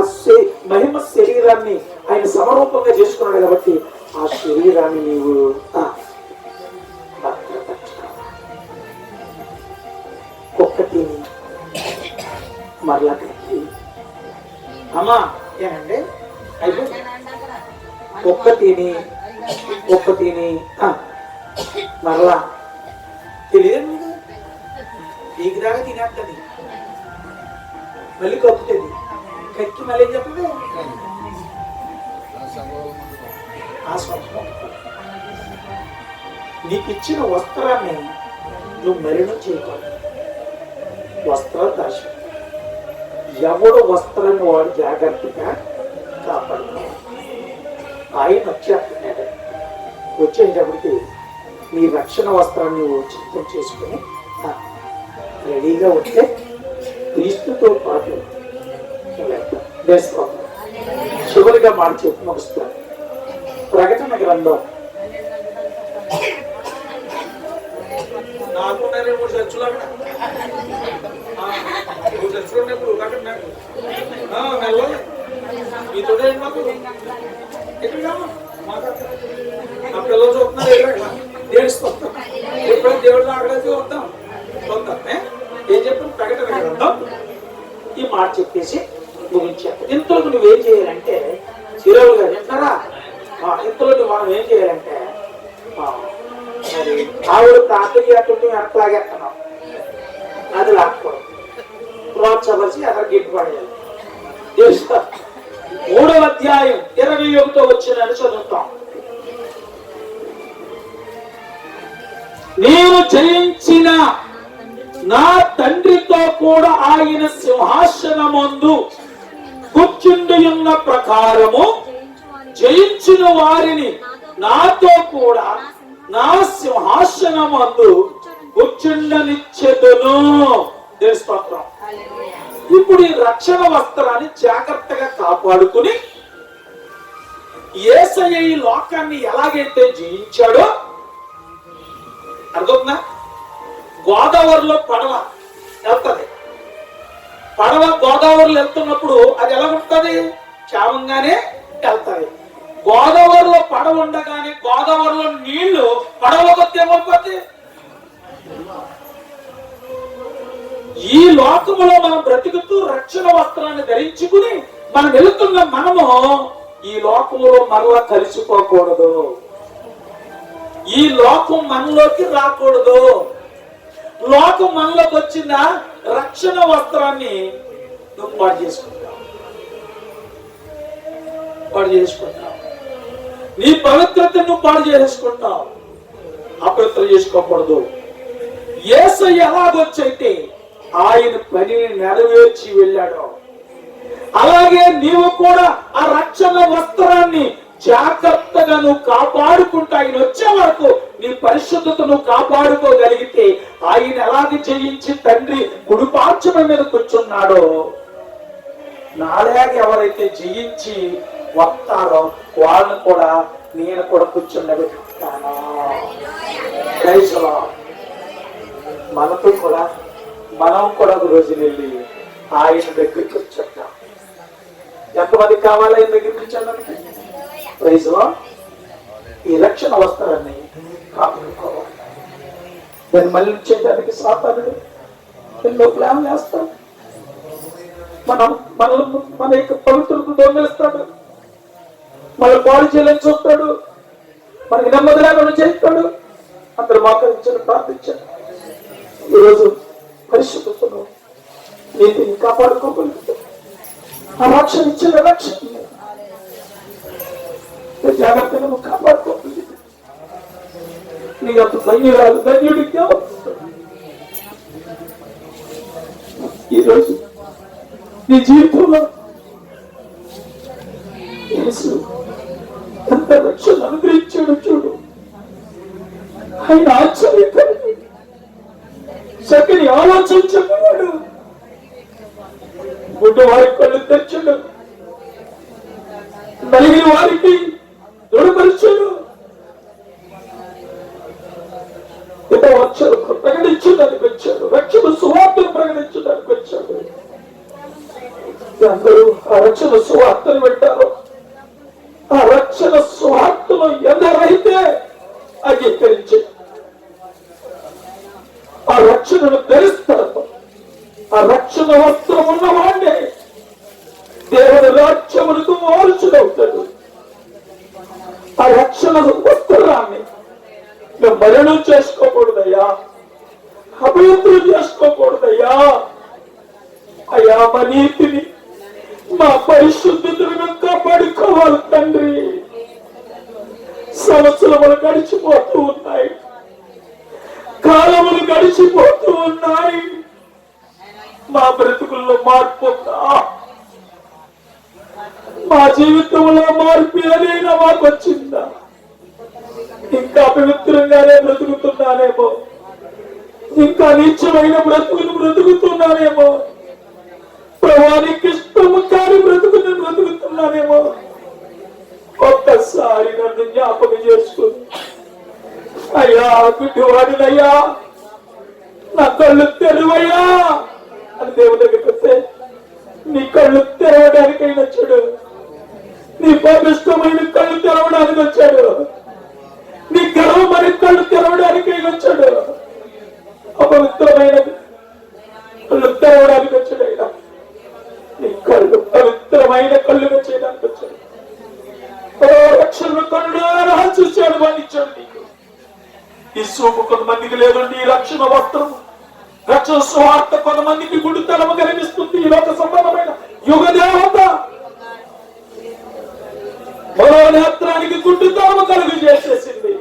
మహిమ శరీరాన్ని ఆయన సమరూపంగా చేసుకున్నాడు. కాబట్టి ఆ శరీరాన్ని నీవు ఒక్కటి మరలా అమ్మా ఏనండి అయిపోయింది. ఒక్కటిని మరలా తెలియదు నీకు దాకా తినేస్తుంది, మళ్ళీ కక్కుతుంది. కక్కి మళ్ళీ ఏం చెప్పదు ఆ స్వప్నం. నీకు ఇచ్చిన వస్త్రాన్ని నువ్వు మలినం చేయకూడదు. వస్త్రాలు దాచి ఎవడు వస్త్రాన్ని వాడు జాగ్రత్తగా కాపాడుకోవాలి. ఆయన వచ్చేస్తున్నాడు. వచ్చేటప్పటికి నీ రక్షణ వస్త్రాన్ని నువ్వు సిద్ధం చేసుకుని రెడీగా ఉంటే క్రీస్తుతో పాటు చివరిగా మాట చెప్పి ముగుస్తాను. ప్రకటన గ్రంథం నాకు 3 చర్చలు అక్కడ 3 చర్చలు ఉన్నప్పుడు మీతో మాకు నా పిల్లలు చూస్తున్నారు. ఏడుస్తాం ఎప్పుడైనా దేవుడు అక్కడికి వద్దాం ఏం చెప్పాను? ప్రకటన గ్రంథం ఈ మాట చెప్పేసి ముగించాను. ఇంతలో నువ్వేం చేయాలంటే చిరవులు గారు వింటారా? ఇంతలో మనం ఏం చేయాలంటే మరి ఆవిడ ప్రార్థన చేస్తుంటే వెనక లాగేస్తున్నాం. అది లాక్కూడదు, ప్రోత్సహించి అక్కడ గిట్టుపడేయాలి. 3వ అధ్యాయం 21తో వచ్చిందని చదువుతాం. నేను జయించిన నా తండ్రితో కూడా ఆయన సింహాసనమందు కూర్చుండి ఉన్న ప్రకారము జయించిన వారిని నాతో కూడా నా సింహాసనమందు కూర్చుండనిచ్చెదను. స్తోత్రం. ఇప్పుడు ఈ రక్షణ వస్త్రాన్ని జాగ్రత్తగా కాపాడుకుని యేసయ్య ఈ లోకాన్ని ఎలాగైతే జయించాడో అర్థంగా. గోదావరిలో పడవ వెళ్తుంది. పడవ గోదావరిలో వెళ్తున్నప్పుడు అది ఎలా ఉంటుంది? క్షేమంగానే వెళ్తాయి. గోదావరిలో పడవ ఉండగానే గోదావరిలో నీళ్లు పడవకొస్తే ఏమైపోతే ఈ లోకములో మనం బ్రతుకుతూ రక్షణ వస్త్రాన్ని ధరించుకుని మనం వెళుతున్న మనము ఈ లోకములో మరలా కలిసిపోకూడదు. ఈ లోకం మనలోకి రాకూడదు. లోకం మనలోకి వచ్చిందా రక్షణ వస్త్రాన్ని నువ్వు పాడు చేసుకుంటావు. నీ పవిత్రతను నువ్వు పాడు చేసుకుంటావు. అపవిత్రం చేసుకోకూడదు. యేసయ్య ఎలాగొచ్చైతే ఆయన పనిని నెరవేర్చి వెళ్ళాడు, అలాగే నీవు కూడా ఆ రక్షణ వస్త్రాన్ని జాగ్రత్తగా నువ్వు కాపాడుకుంటా ఆయన వచ్చే వరకు నీ పరిశుద్ధతను కాపాడుకోగలిగితే ఆయన ఎలాగ జయించి తండ్రి కుడిపార్శ్వం మీద కూర్చున్నాడో నాలాగే ఎవరైతే జయించి వస్తారో వాళ్ళని కూడా నేను కూడా కూర్చుండబెట్టుకుంటాను. మనతో కూడా మనం కూడా ఒక రోజు వెళ్ళి ఆయన దగ్గరికి వచ్చేద్దాం. ఎంతమంది కావాలి ఆయన దగ్గరికి వచ్చేదానికి? ప్రైజ్లో ఈ రక్షణ వస్త్రాన్ని కాపాడుకోవాలి. దాన్ని మళ్ళీ చేయడానికి సాతానుడు ఎన్నో ప్లాన్లు వేస్తాడు. మన యొక్క పవిత్రతను దొంగిలిస్తాడు, మన పాడు చేయాలని చూస్తాడు, మనకి నెమ్మది లేకుండా చేస్తాడు. అందరూ మోకరించారు, ప్రార్థించారు. ఈరోజు పరిశుద్ధతను నీతిని కాపాడుకోగలుగుతాం. ఆ రక్షణ ఇచ్చిన రక్షణ జాగ్రత్తగా నువ్వు కాపాడుకోగలుగుతావు. నీకు అంత ధన్యురాలు ధన్యుడికి ఈరోజు నీ జీవితంలో యేసు ఎంత రక్షణ అనుగ్రహించాడు చూడు. ఆయన ఆశ్చర్యకరుడు, చక్కని ఆలోచన చెప్పేవాడు, గుడ్డి వారికి కళ్ళు తెచ్చాడు, నలిగిన వారికి దృఢపరిచాడు, వచ్చాడు ప్రకటించడానికి వచ్చాడు, రక్షణ సువార్తను ప్రకటించడానికి వచ్చాడు. అందరూ ఆ రక్షణ సువార్తను వింటారు. ఆ రక్షణ సువార్తను ఎందరైతే అంగీకరించి ఆ రక్షణను ధరిస్తారు, ఆ రక్షణ వస్త్రం ఉన్నవాడే దేవుని రాజ్యములకు వారసుడవుతాడు. ఆ రక్షణ వస్త్రాన్ని మేము మరణం చేసుకోకూడదయ్యా, అపవిత్రం చేసుకోకూడదయ్యా. అయ్యా, మా నీతిని మా పరిశుద్ధతను కాపాడుకోవాలి తండ్రి. సంవత్సరములు గడిచిపోతూ ఉన్నాయి, కాలములు గడిచిపోతూ ఉన్నాయి. మా బ్రతుకుల్లో మార్పు ఉందా? మా జీవితంలో మార్పు ఏదైనా మాకు వచ్చిందా? ఇంకా పవిత్రంగానే బ్రతుకుతున్నానేమో, ఇంకా నీచమైన బ్రతుకులు బ్రతుకుతున్నానేమో, ప్రభానికి ఇష్టము కాని బ్రతుకుని బ్రతుకుతున్నానేమో. ఒక్కసారి నన్ను జ్ఞాపకం చేసుకుని, అయ్యా గుడ్డివాడినయ్యా, నా కళ్ళు తెరవయ్యా అని దేవుడి దగ్గరికి వస్తే, నీ కళ్ళు తెరవడానికైనా వచ్చాడు, నీ పాపిష్టమైన కళ్ళు తెరవడానికి వచ్చాడు, నీ గర్వమైన కళ్ళు తెరవడానికైనా వచ్చాడు, అపవిత్రమైన కళ్ళు తెరవడానికి వచ్చాడు. అయినా నీ కళ్ళు పవిత్రమైన కళ్ళుగా చేయడానికి వచ్చాడు. రక్షణ కళ్ళు చూశాడు, వర్ణించాడు నీకు. ఈ సూపు కొంతమందికి లేదండి, ఈ రక్షణ వస్త్రం, రక్షణ స్వార్థ కొంతమందికి గుడితనము కనిపిస్తుంది. ఈ లోక సంబంధమైన యుగ దేవత మరో నేత్రానికి గుడ్డితనము కలుగు చేసేసింది.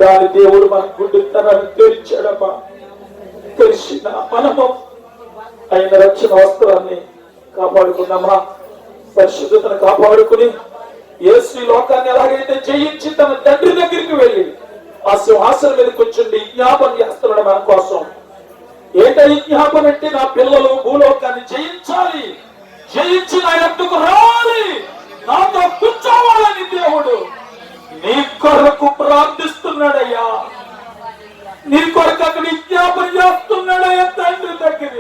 దాని దేవుడు మన గుడ్డితనాన్ని తెరిచాడమ్మా. తెలిసిన మనము ఆయన రక్షణ వస్త్రాన్ని కాపాడుకున్నామా, పరిశుద్ధతను కాపాడుకుని యేసు లోకాన్ని ఎలాగైతే జయించి తన తండ్రి దగ్గరికి వెళ్ళి ఆ సింహాసనం మీద కూర్చుండి జ్ఞాపన చేస్తున్నాడు మన కోసం. ఏంటో జ్ఞాపన అంటే, నా పిల్లలు భూలోకాన్ని జయించాలి, జయించి నా ఎత్తుకు రావాలి, నాతో కూర్చోవాలని దేవుడు నీ కొరకు ప్రార్థిస్తున్నాడయ్యా. నీ కొరకు అక్కడ విజ్ఞాపన చేస్తున్నాడయ్యా తండ్రి దగ్గర.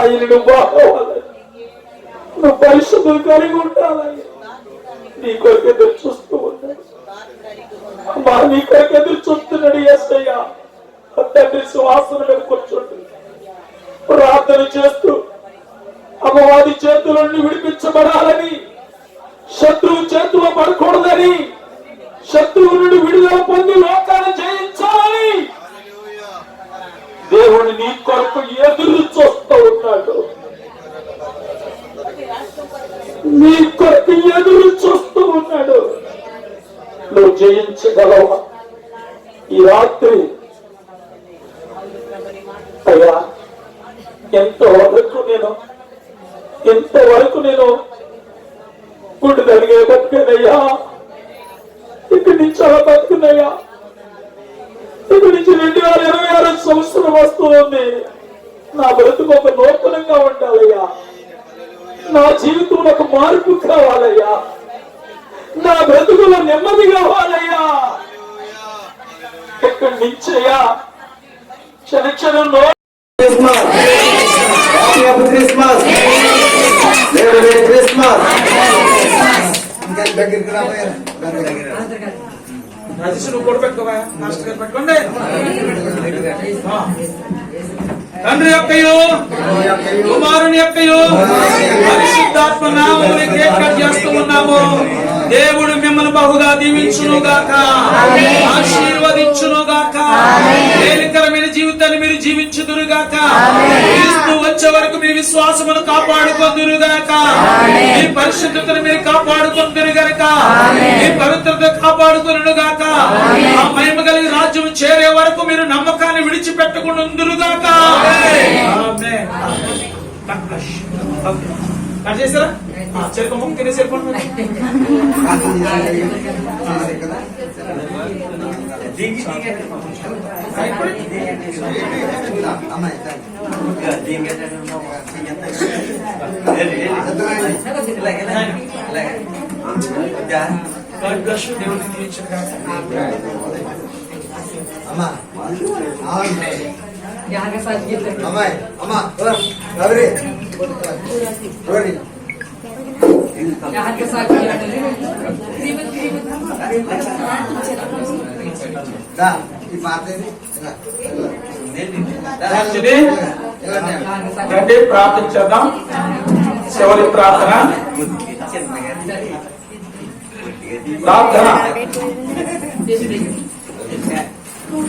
ఆయన నువ్వు బాగోవాలి, నువ్వు పరిశుద్ధులు కలిగి ఉండాలని నీ కొరకు ఎదురు చూస్తూ ఉన్నాడు. అమ్మా, నీ కొరకు ఎదురు చూస్తున్నాడు యేసయ్యా. తండ్రి సింహాసనం మీద కూర్చోండి, ప్రార్థన చేస్తూ అమ్మవారి చేతుల నుండి విడిపించబడాలని, శత్రువు చేతిలో పడకూడదని, శత్రువు నుండి విడుదల పొంది లోకాన్ని జయించాలని దేవుడు నీ కొరకు ఎదురు చూస్తూ ఉన్నాడు. నీ కొరకు ఎదురు చూస్తూ ఉన్నాడు. నువ్వు జయించగలవా ఈ రాత్రి? అయ్యా, ఎంతవరకు నేను గుడ్డు కలిగే బతికేనయ్యా, ఇక్కడి నుంచి అలా బతుకున్నయ్యా. ఇక్కడి నుంచి 2026 సంవత్సరం వస్తుంది. నా బ్రతుకు ఒక నూతనంగా ఉండాలయ్యా, నా జీవితంలో ఒక మార్పు కావాలయ్యా, నా బ్రతుకులో నెమ్మది కావాలయ్యా. ఇక్కడి నుంచయ్యా క్షణక్షణంలో తండ్రి యొక్కయు కుమారుని యొక్కయు పరిశుద్ధాత్మ నామమున కేక్ కట్ చేస్తూ ఉన్నాము. దేవుడు మిమ్మల్ని బహుగా దీవించును గాక, ఆశీర్వదించు. వచ్చునుగాక. మేలుకరమైన జీవితాన్ని మీరు జీవించుదురుగాక. క్రీస్తు వచ్చే వరకు మీ విశ్వాసమును కాపాడుకొందురుగాక. మీ పరిశుద్ధతను మీరు కాపాడుకొందురు గనక మీ పవిత్రత కాపాడుకొనుగాక. ఆ మహిమ కలిగి రాజ్యం చేరే వరకు మీరు నమ్మకాన్ని విడిచిపెట్టకుందురుగాక. చేసారా చెరుకు ముక్కు తినేసి వెళ్ళిపోండి. దేవుడిని తీర్చగా ప్రార్థించేద్దాం. చివరి ప్రార్థన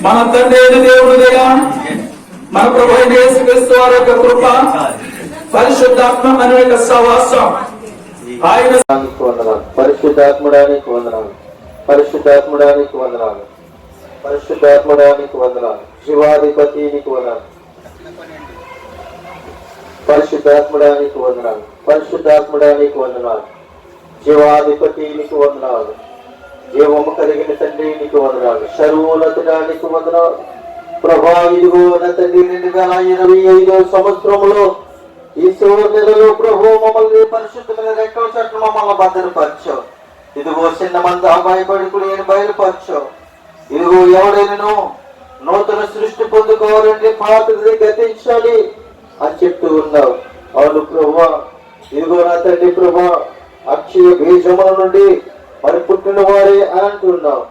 మన తండ్రి అయిన దేవుని దయ, మన ప్రభు అయిన యేసుక్రీస్తు వారి యొక్క కృప, పరిశుద్ధాత్మ అనేక సహవాసం ఆయన వందనాలు. పరిశుద్ధాత్ముడానికి వందనాలు. పరిశుద్ధాత్ముడానికి వందనాలు. పరిశుద్ధాత్ముడానికి వందనాలు. జీవాధిపతినికి వందనాలు. పరిశుద్ధాత్ముడానికి వందనాలు. పరిశుద్ధాత్ముడానికి వందనాలు. జీవాధిపతినికి వందనాలు. జీవము కలిగిన తండ్రి నీకు వందనాలు. సర్వోన్నతుడానికి వందనాలు. ప్రభా ఇదిగో నా తండ్రి 2025 సంవత్సరంలో ఈ చివరి నెలలో ప్రభు మమ్మల్ని పరిశుద్ధమైన రెక్కల చట్లు మమ్మల్ని భద్రపరచావు. ఇదిగో చిన్న మంది భయపడుకు నేను బయలుపరచావు. ఇదిగో ఎవడైనా నూతన సృష్టి పొందుకోవాలంటే పాతది గతించాలి అని చెప్తూ ఉన్నావు. అవును ప్రభా, ఇదిగో నా తండ్రి ప్రభా, అక్షయ బీజముల నుండి మరి పుట్టిన వారే అని అంటున్నావు.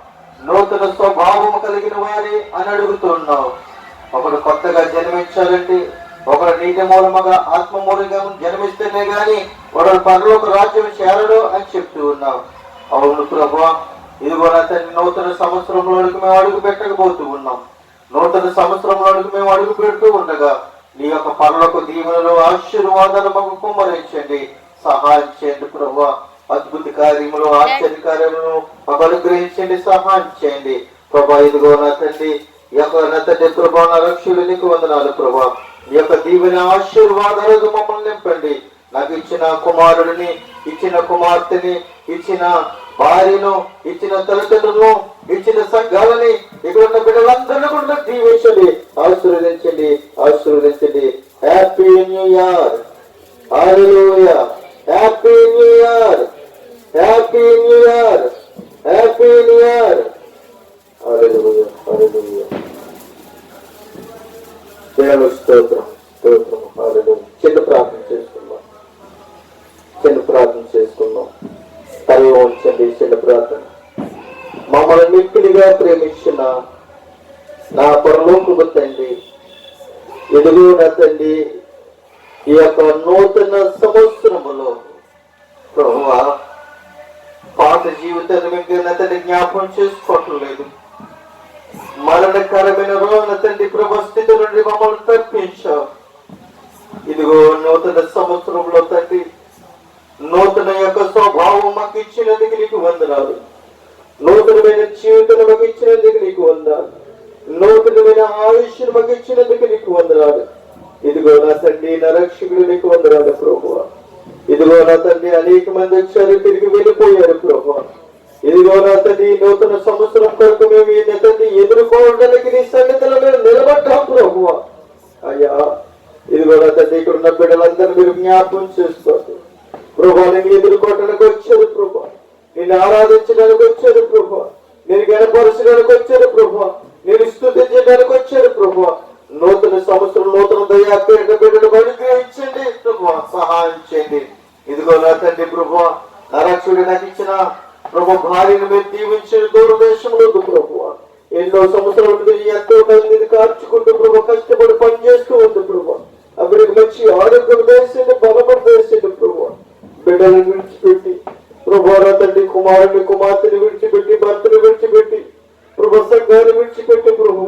నూతన స్వభావము కలిగిన వారే అని అడుగుతున్నావు. ఒకడు కొత్తగా జన్మించాలంటే ఒకడు నీటి మూలముగా ఆత్మ మూలంగా జన్మిస్తేనే గాని వాడు పరలోక రాజ్యం చేరడు అని చెప్తూ ఉన్నావు. అవును ప్రభా, ఇదిగో నా తండ్రి నూతన సంవత్సరంలోనికి మేము అడుగు పెట్టకపోతూ ఉన్నాం. నూతన సంవత్సరంలోనికి మేము అడుగు పెడుతూ ఉండగా నీ యొక్క పరలోక దీవెనలు ఆశీర్వాదాలు మాకు కుమ్మరించండి, సహాయం చేయండి ప్రభా. అద్భుత కార్యములు ఆశ్చర్య కార్యములను మాకు అనుగ్రహించండి, సహాయం చేయండి ప్రభా. ఇదిగో నా తండ్రి ఈ యొక్క నా తండ్రి ప్రభా, నా రక్షకులు నీకు వందనాలు ప్రభా. ఈ యొక్క దీవెన ఆశీర్వాదాలు మమ్మల్ని నింపండి. నాకు ఇచ్చిన కుమారుడిని, ఇచ్చిన కుమార్తెని, ఇచ్చిన భార్యను, ఇచ్చిన తల్లిదండ్రులను, ఇచ్చిన సంఘాలని, ఇక్కడ ఉన్న బిడ్డలందరినీ కూడా దీవించండి, ఆశీర్వదించండి, ఆశీర్వదించండి. Happy new year. Hallelujah. Happy new year. Happy new year. Happy new year. Hallelujah. Hallelujah. దేవుని స్తోత్రం, స్తోత్రం. హల్లెలూయా. చిన్న ప్రార్థన చేసుకుందాం. చిన్న ప్రార్థన చేసుకుందాం. తల ఉంచండి. చిన్న ప్రార్థన. మమ్మల్ని మిక్కిలిగా ప్రేమించిన నా పరలోకపు తండ్రి, ఎదుగు నా తండ్రి, ఈ యొక్క నూతన సంవత్సరములో ప్రభువా పాత జీవితాన్ని మేము నా తండ్రి జ్ఞాపకం చేసుకోవటం లేదు. మరణకరమైన రోజున తండ్రి ప్రభు స్థితి నుండి మమ్మల్ని తప్పించావు. ఇదిగో నూతన సంవత్సరంలో తండ్రి నూతన యొక్క స్వభావం మాకు ఇచ్చినందుకు నీకు వందనాలు. నూతనమైన జీవితం మాకు ఇచ్చినందుకు నీకు వందనాలు. నూతనమైన ఆయుష్ను మాకు ఇచ్చినందుకు నీకు వందనాలు. ఇదిగో నా తండ్రి, నా రక్షకుడు నీకు వందనాలు ప్రభువా. ఇదిగో నా తండ్రి, అనేక మంది వచ్చారు, తిరిగి వెళ్ళిపోయారు ప్రభువా. ఇదిగో నా తండ్రి, నూతన సంవత్సరం కొరకు మేము ఈ తండ్రి ఎదుర్కోవడానికి నీ సన్నిధిలో మేము నిలబడ్డాం ప్రభువా. అయ్యా ఇదిగో నా తండ్రి, ఇక్కడ ఉన్న బిడ్డలందరూ మీరు జ్ఞాపకం చేసుకోండి ప్రభా. నేను ఎదుర్కోవడానికి వచ్చారు ప్రభా, నేను ఆరాధించడానికి వచ్చారు ప్రభా, నేను గణపరచడానికి వచ్చారు ప్రభా, నేను స్తుతించడానికి వచ్చారు ప్రభా. నూతన సంవత్సరం నూతన దయా బిడ్డను అనుగ్రహించండి ప్రభా, సహాయం చేయండి. ఇదిగో నా తండ్రి ప్రభా, నా రక్షకుడు నాకు ఇచ్చిన ప్రభు భార్యను మీరు దీవించిన దూరదేశంలో ప్రభు ఎన్నో సంవత్సరాలు ఎంతో మందిని కార్చుకుంటూ ప్రభు కష్టపడి పనిచేస్తూ ఉంది ప్రభు. అక్కడికి మంచి ఆరోగ్యం వేసింది, బలపడి వేసింది ప్రభు. బిడ్డలను విడిచిపెట్టి ప్రభు నా తండ్రి కుమారుని కుమార్తెని విడిచిపెట్టి భర్తను విడిచిపెట్టి ప్రభు ప్రభు సంఘాన్ని విడిచిపెట్టి ప్రభు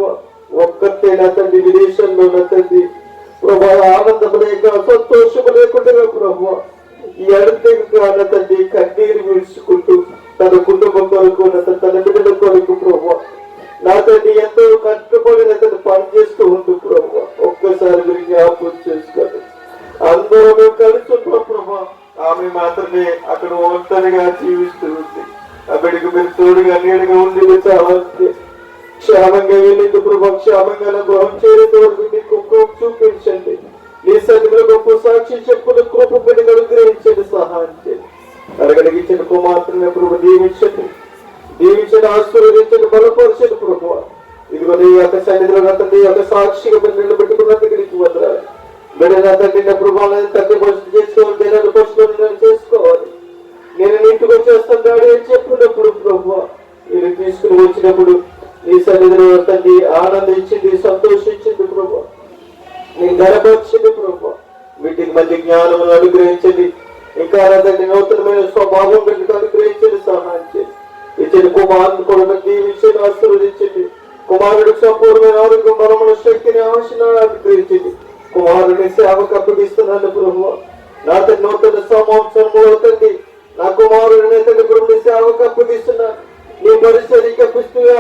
ఒక్కతే నా తండ్రి విదేశంలో నా తండ్రి ప్రభు ఆనందం లేక సంతోషము లేకుండా ప్రభు ఈ అడుగుగా నా తండ్రి కన్నీరు విడుచుకుంటూ తన కుటుంబం కొరకు తన బిడ్డల కొరకు ప్రభు నా తండ్రి ఎంతో కష్టపడి నా తండ్రి పనిచేస్తూ ఉంటూ ప్రభు ఒక్కసారి మీరు జ్ఞాపకం చేసుకోండి. అందరూ మేము కలిసి ఉంటాం ప్రభు. ఆమె మాత్రమే అక్కడ ఒంటరిగా జీవిస్తూ ఉంది. ఆ బిడ్డకు మీరు తోడుగా నీడుగా ఉండి చాలా క్షేమంగా వెళ్ళింది ప్రభు. క్షేమంగా గృహం చేరేంత వరకు నీకు కృప చూపించండి. నీ సన్నిధిలో గొప్ప సాక్షి చెప్పుకుని కృప బిడ్డకు అనుగ్రహించండి, సహాయం చేయండి. అడగలిగించిన కుమార్తెను ప్రభు దీవించండి, దీవించండి, ఆశీర్వదించండి, బలపరచండి ప్రభు. ఇదిగో నీ యొక్క సన్నిధిలో నీ యొక్క సాక్షిగా నిలబెట్టుకున్నందుకు నీకు వదలాలి. బిడ్డ తండ్రి నా ప్రభావాలను తండ్రి పరిస్థితి చేసుకోవాలి, నేను పరిస్థితులు చేసుకోవాలి. నేను నీటికి వచ్చేస్తాను డాడీ అని చెప్పినప్పుడు ప్రభు నేను తీసుకుని వచ్చినప్పుడు నీ సన్నిధిలో తండ్రి ఆనందించింది, సంతోషించింది ప్రభు. నేను గర్వపరిచింది ప్రభు. వీటికి మంచి జ్ఞానమును అనుగ్రహించండి. ఇంకా తండ్రి నూతనమైన స్వభావం బిడ్డకు అనుగ్రహించండి, సహాయం చేయండి. ఇచ్చిన కుమారుని కూడా దీవించండి, ఆశీర్వదించండి. కుమారుడికి సంపూర్ణమైన ఆరోగ్యం, బలముల శక్తిని, ఆశను అనుగ్రహించండి. కుమారుని సేవకు అప్పగిస్తున్నాను ప్రభు. నా తండ్రి నూతన సంవత్సరంలో తండ్రి నా కుమారుడిని తండ్రి ప్రభు సేవకు అప్పగిస్తున్నాను. నీ పరిస్థితికి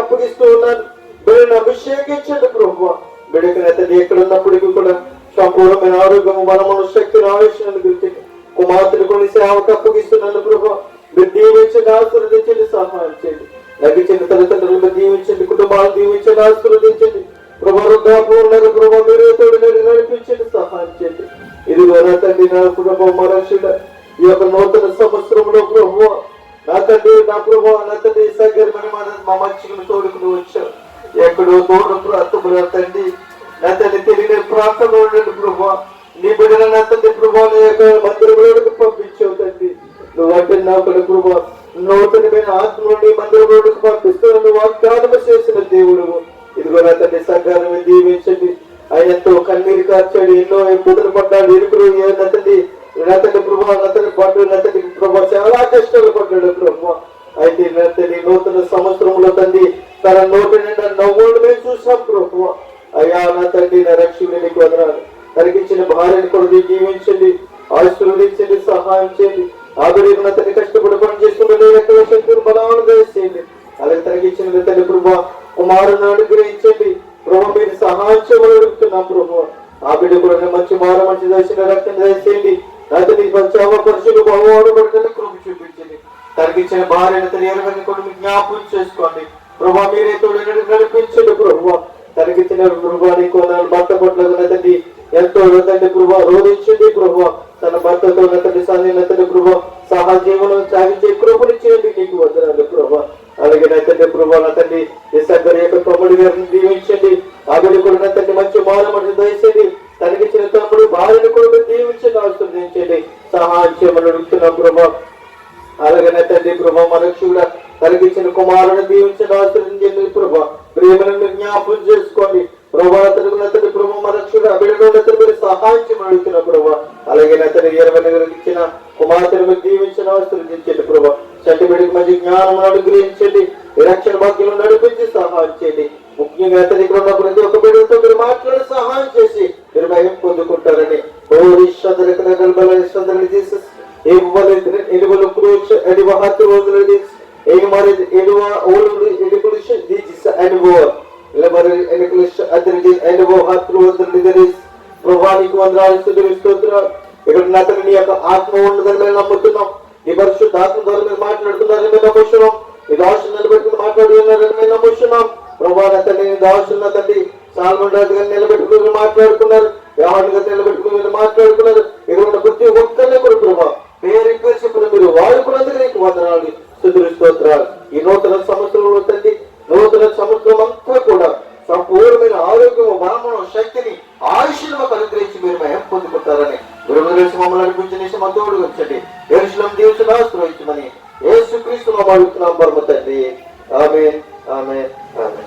అప్పగిస్తూ ఉన్నాను. బిడ్డను అభిషేకించండి ప్రభు. బిడ్డకు నా తండ్రి ఎక్కడ ఉన్నప్పటికీ కూడా సంపూర్ణమైన ఆరోగ్యము, బలమును, శక్తిని, ఆయుష్ను గుర్తించి కుమార్తెను కొన్ని సేవకు అప్పగిస్తున్నాను ప్రభు. మీరు దీవించండి, ఆశీర్వదించండి, సహాయం చేయండి. నగ్గించండి తల్లిదండ్రులను దీవించండి, కుటుంబాలను దీవించండి, ఆశీర్వదించండి ప్రభు. వృద్ధాపూర్ణంగా ప్రభు మీరే తోడు నడిపించండి, సహాయం చేయండి. ఇదిగో నా తండ్రి నా కుటుంబం మరక్షుడ ఈ యొక్క నూతన సంవత్సరంలో ప్రభు నా తండ్రి నా ప్రభు నా తండ్రి సగర్మని మా మంచిని తోడుకుని వచ్చావు. ఎక్కడో తోడు ప్రార్థన తండ్రి నా తండ్రి తెలియని ప్రార్థన ఉండండి ప్రభు. నీ బిడ్డల నా తండ్రి ప్రభు నీ యొక్క మందిరంలోకి పంపించావు తండ్రి. నువ్వు అంటే నా ప్రభు నూతనమైన ఆత్మని మందిరంలోకి పంపిస్తున్నావు. నువ్వు వాగ్దానం చేసిన దేవుడు. ఇదిగో నా తండ్రి సంఘాన్ని దీవించండి. ఆయన ఎంతో కన్నీరు కార్చాడు, ఎన్నో కుదురు పడ్డాడు, ఇరుకులు నతండి నతండి ప్రభా, నతని పడ్డు నతండి ప్రభా, చాలా కష్టాలు పడ్డాడు ప్రభా. అయితే నతండి నూతన సంవత్సరంలో తండ్రి తన నోటి నిండా నవ్వులు మేము చూసాం ప్రభా. అయ్యా నా తండ్రి నా రక్షకునికి వదనాలు. తనకిచ్చిన భార్యను కూడా దీవించండి, ఆశీర్వదించండి, సహాయం చేయండి. ఆవిడ తన కష్టపడి పని చేసుకుని ఎక్కడ శక్తులు బలాలను దయచేయండి. అలాగే తనకిచ్చిన తండ్రి ప్రభా కుమారుని అనుగ్రహించండి ప్రభు. మీరు సహాయం చేయమని అడుగుతున్నాం ప్రభు. ఆ బిడ్డ కూడా మంచి మార మంచి దర్శన రక్తం దయచేయండి. అతని పరుషులు బాగుపడుతున్న కృప చూపించండి. తనకిచ్చిన భార్యను తన ఎరుగని కూడా జ్ఞాపకం చేసుకోండి ప్రభు. మీరే తోడు నడిపించండి ప్రభు. తనకిచ్చిన ప్రభానికి భర్త పట్ల తండ్రి ఎంతో తండ్రి ప్రభు రోధించండి ప్రభు. తన భర్తతో తండ్రి సన్నిధి ప్రభు సహజీవనం సాగించే కృపని చేయండి. నీకు వదనాలు ప్రభు. అలాగే నా తండ్రి ప్రభు నా తండ్రి ఇస్సాకర్ యొక్క తమ్ముడి గారిని దీవించండి. ఆవిడ కూడా నా తండ్రి మంచి మానమని దయచేయండి. తనకిచ్చిన తమ్ముడు భార్యను కూడా దీవించండి, ఆశీర్వదించండి, సహాయం చేయమని అడుగుతున్నాం ప్రభు. అలాగే నా తండ్రి ప్రభు మరక్షుడ తనకిచ్చిన కుమారుని దీవించండి, ఆశీర్వదించండి ప్రభు. ప్రేమను జ్ఞాపకం చేసుకోండి ప్రభా. తండ్రి ప్రభు మరక్షుడ బిడ్డలో మీరు సహాయం చేయమని అడుగుతున్నా ప్రభు. అలాగే నా తండ్రి 20 ఇచ్చిన కుమార్తెను దీవించండి, ఆశీర్వదించండి ప్రభు. చంటి బిడ్డకు మంచి జ్ఞానం అనుగ్రహించండి, రక్షణ భాగ్యం నడిపించి సహాయం చేయండి. ముఖ్యంగా ఇక్కడ ఉన్న ప్రతి ఒక్క బిడ్డలతో మీరు మాట్లాడి సహాయం చేసి మీరు భయం పొందుకుంటారని ప్రభానికి వందనాలు స్తుతిస్తున్నాం. ఇక్కడ నా తండ్రి యొక్క ఆత్మ ఉండదని మేము నమ్ముతున్నాం. ఈ పరిశుద్ధ ఆత్మ ద్వారా మీరు మాట్లాడుతున్నారని మేము నమ్ముతున్నాం. ఈ దాసుని నిలబెట్టుకుని మాట్లాడుతున్నారని మేము నమ్ముతున్నాం ప్రభా. నా తండ్రి దాసున్న తండ్రి సాల్మన్ రాజు గారిని నిలబెట్టుకుని మాట్లాడుతున్నారు, యావన్ గారిని నిలబెట్టుకుని మీరు మాట్లాడుతున్నారు. ఇక్కడ ఉన్న ప్రతి ఒక్కరిని కూడా ప్రభా పేరు చెప్పిన మీరు వాడుకున్నందుకు నీకు వందనాలు స్తుతులు స్తోత్రాలు. ఈ నూతన సంవత్సరంలో తండ్రి నూతన సంవత్సరం అంతా కూడా సంపూర్ణమైన ఆరోగ్యము, బలమును, శక్తిని, ఆయుష్ను మాకు అనుగ్రహించి మీరు భయం పొందుకుంటారని మమ్మల్ని అనిపించిన మంతోడు వచ్చండి. యెరూషలేము దీవించని ఆశ్రయించమని యేసుక్రీస్తు నామమున అడుగుతున్నాం పరమ తండ్రి. ఆమేన్, ఆమేన్, ఆమేన్.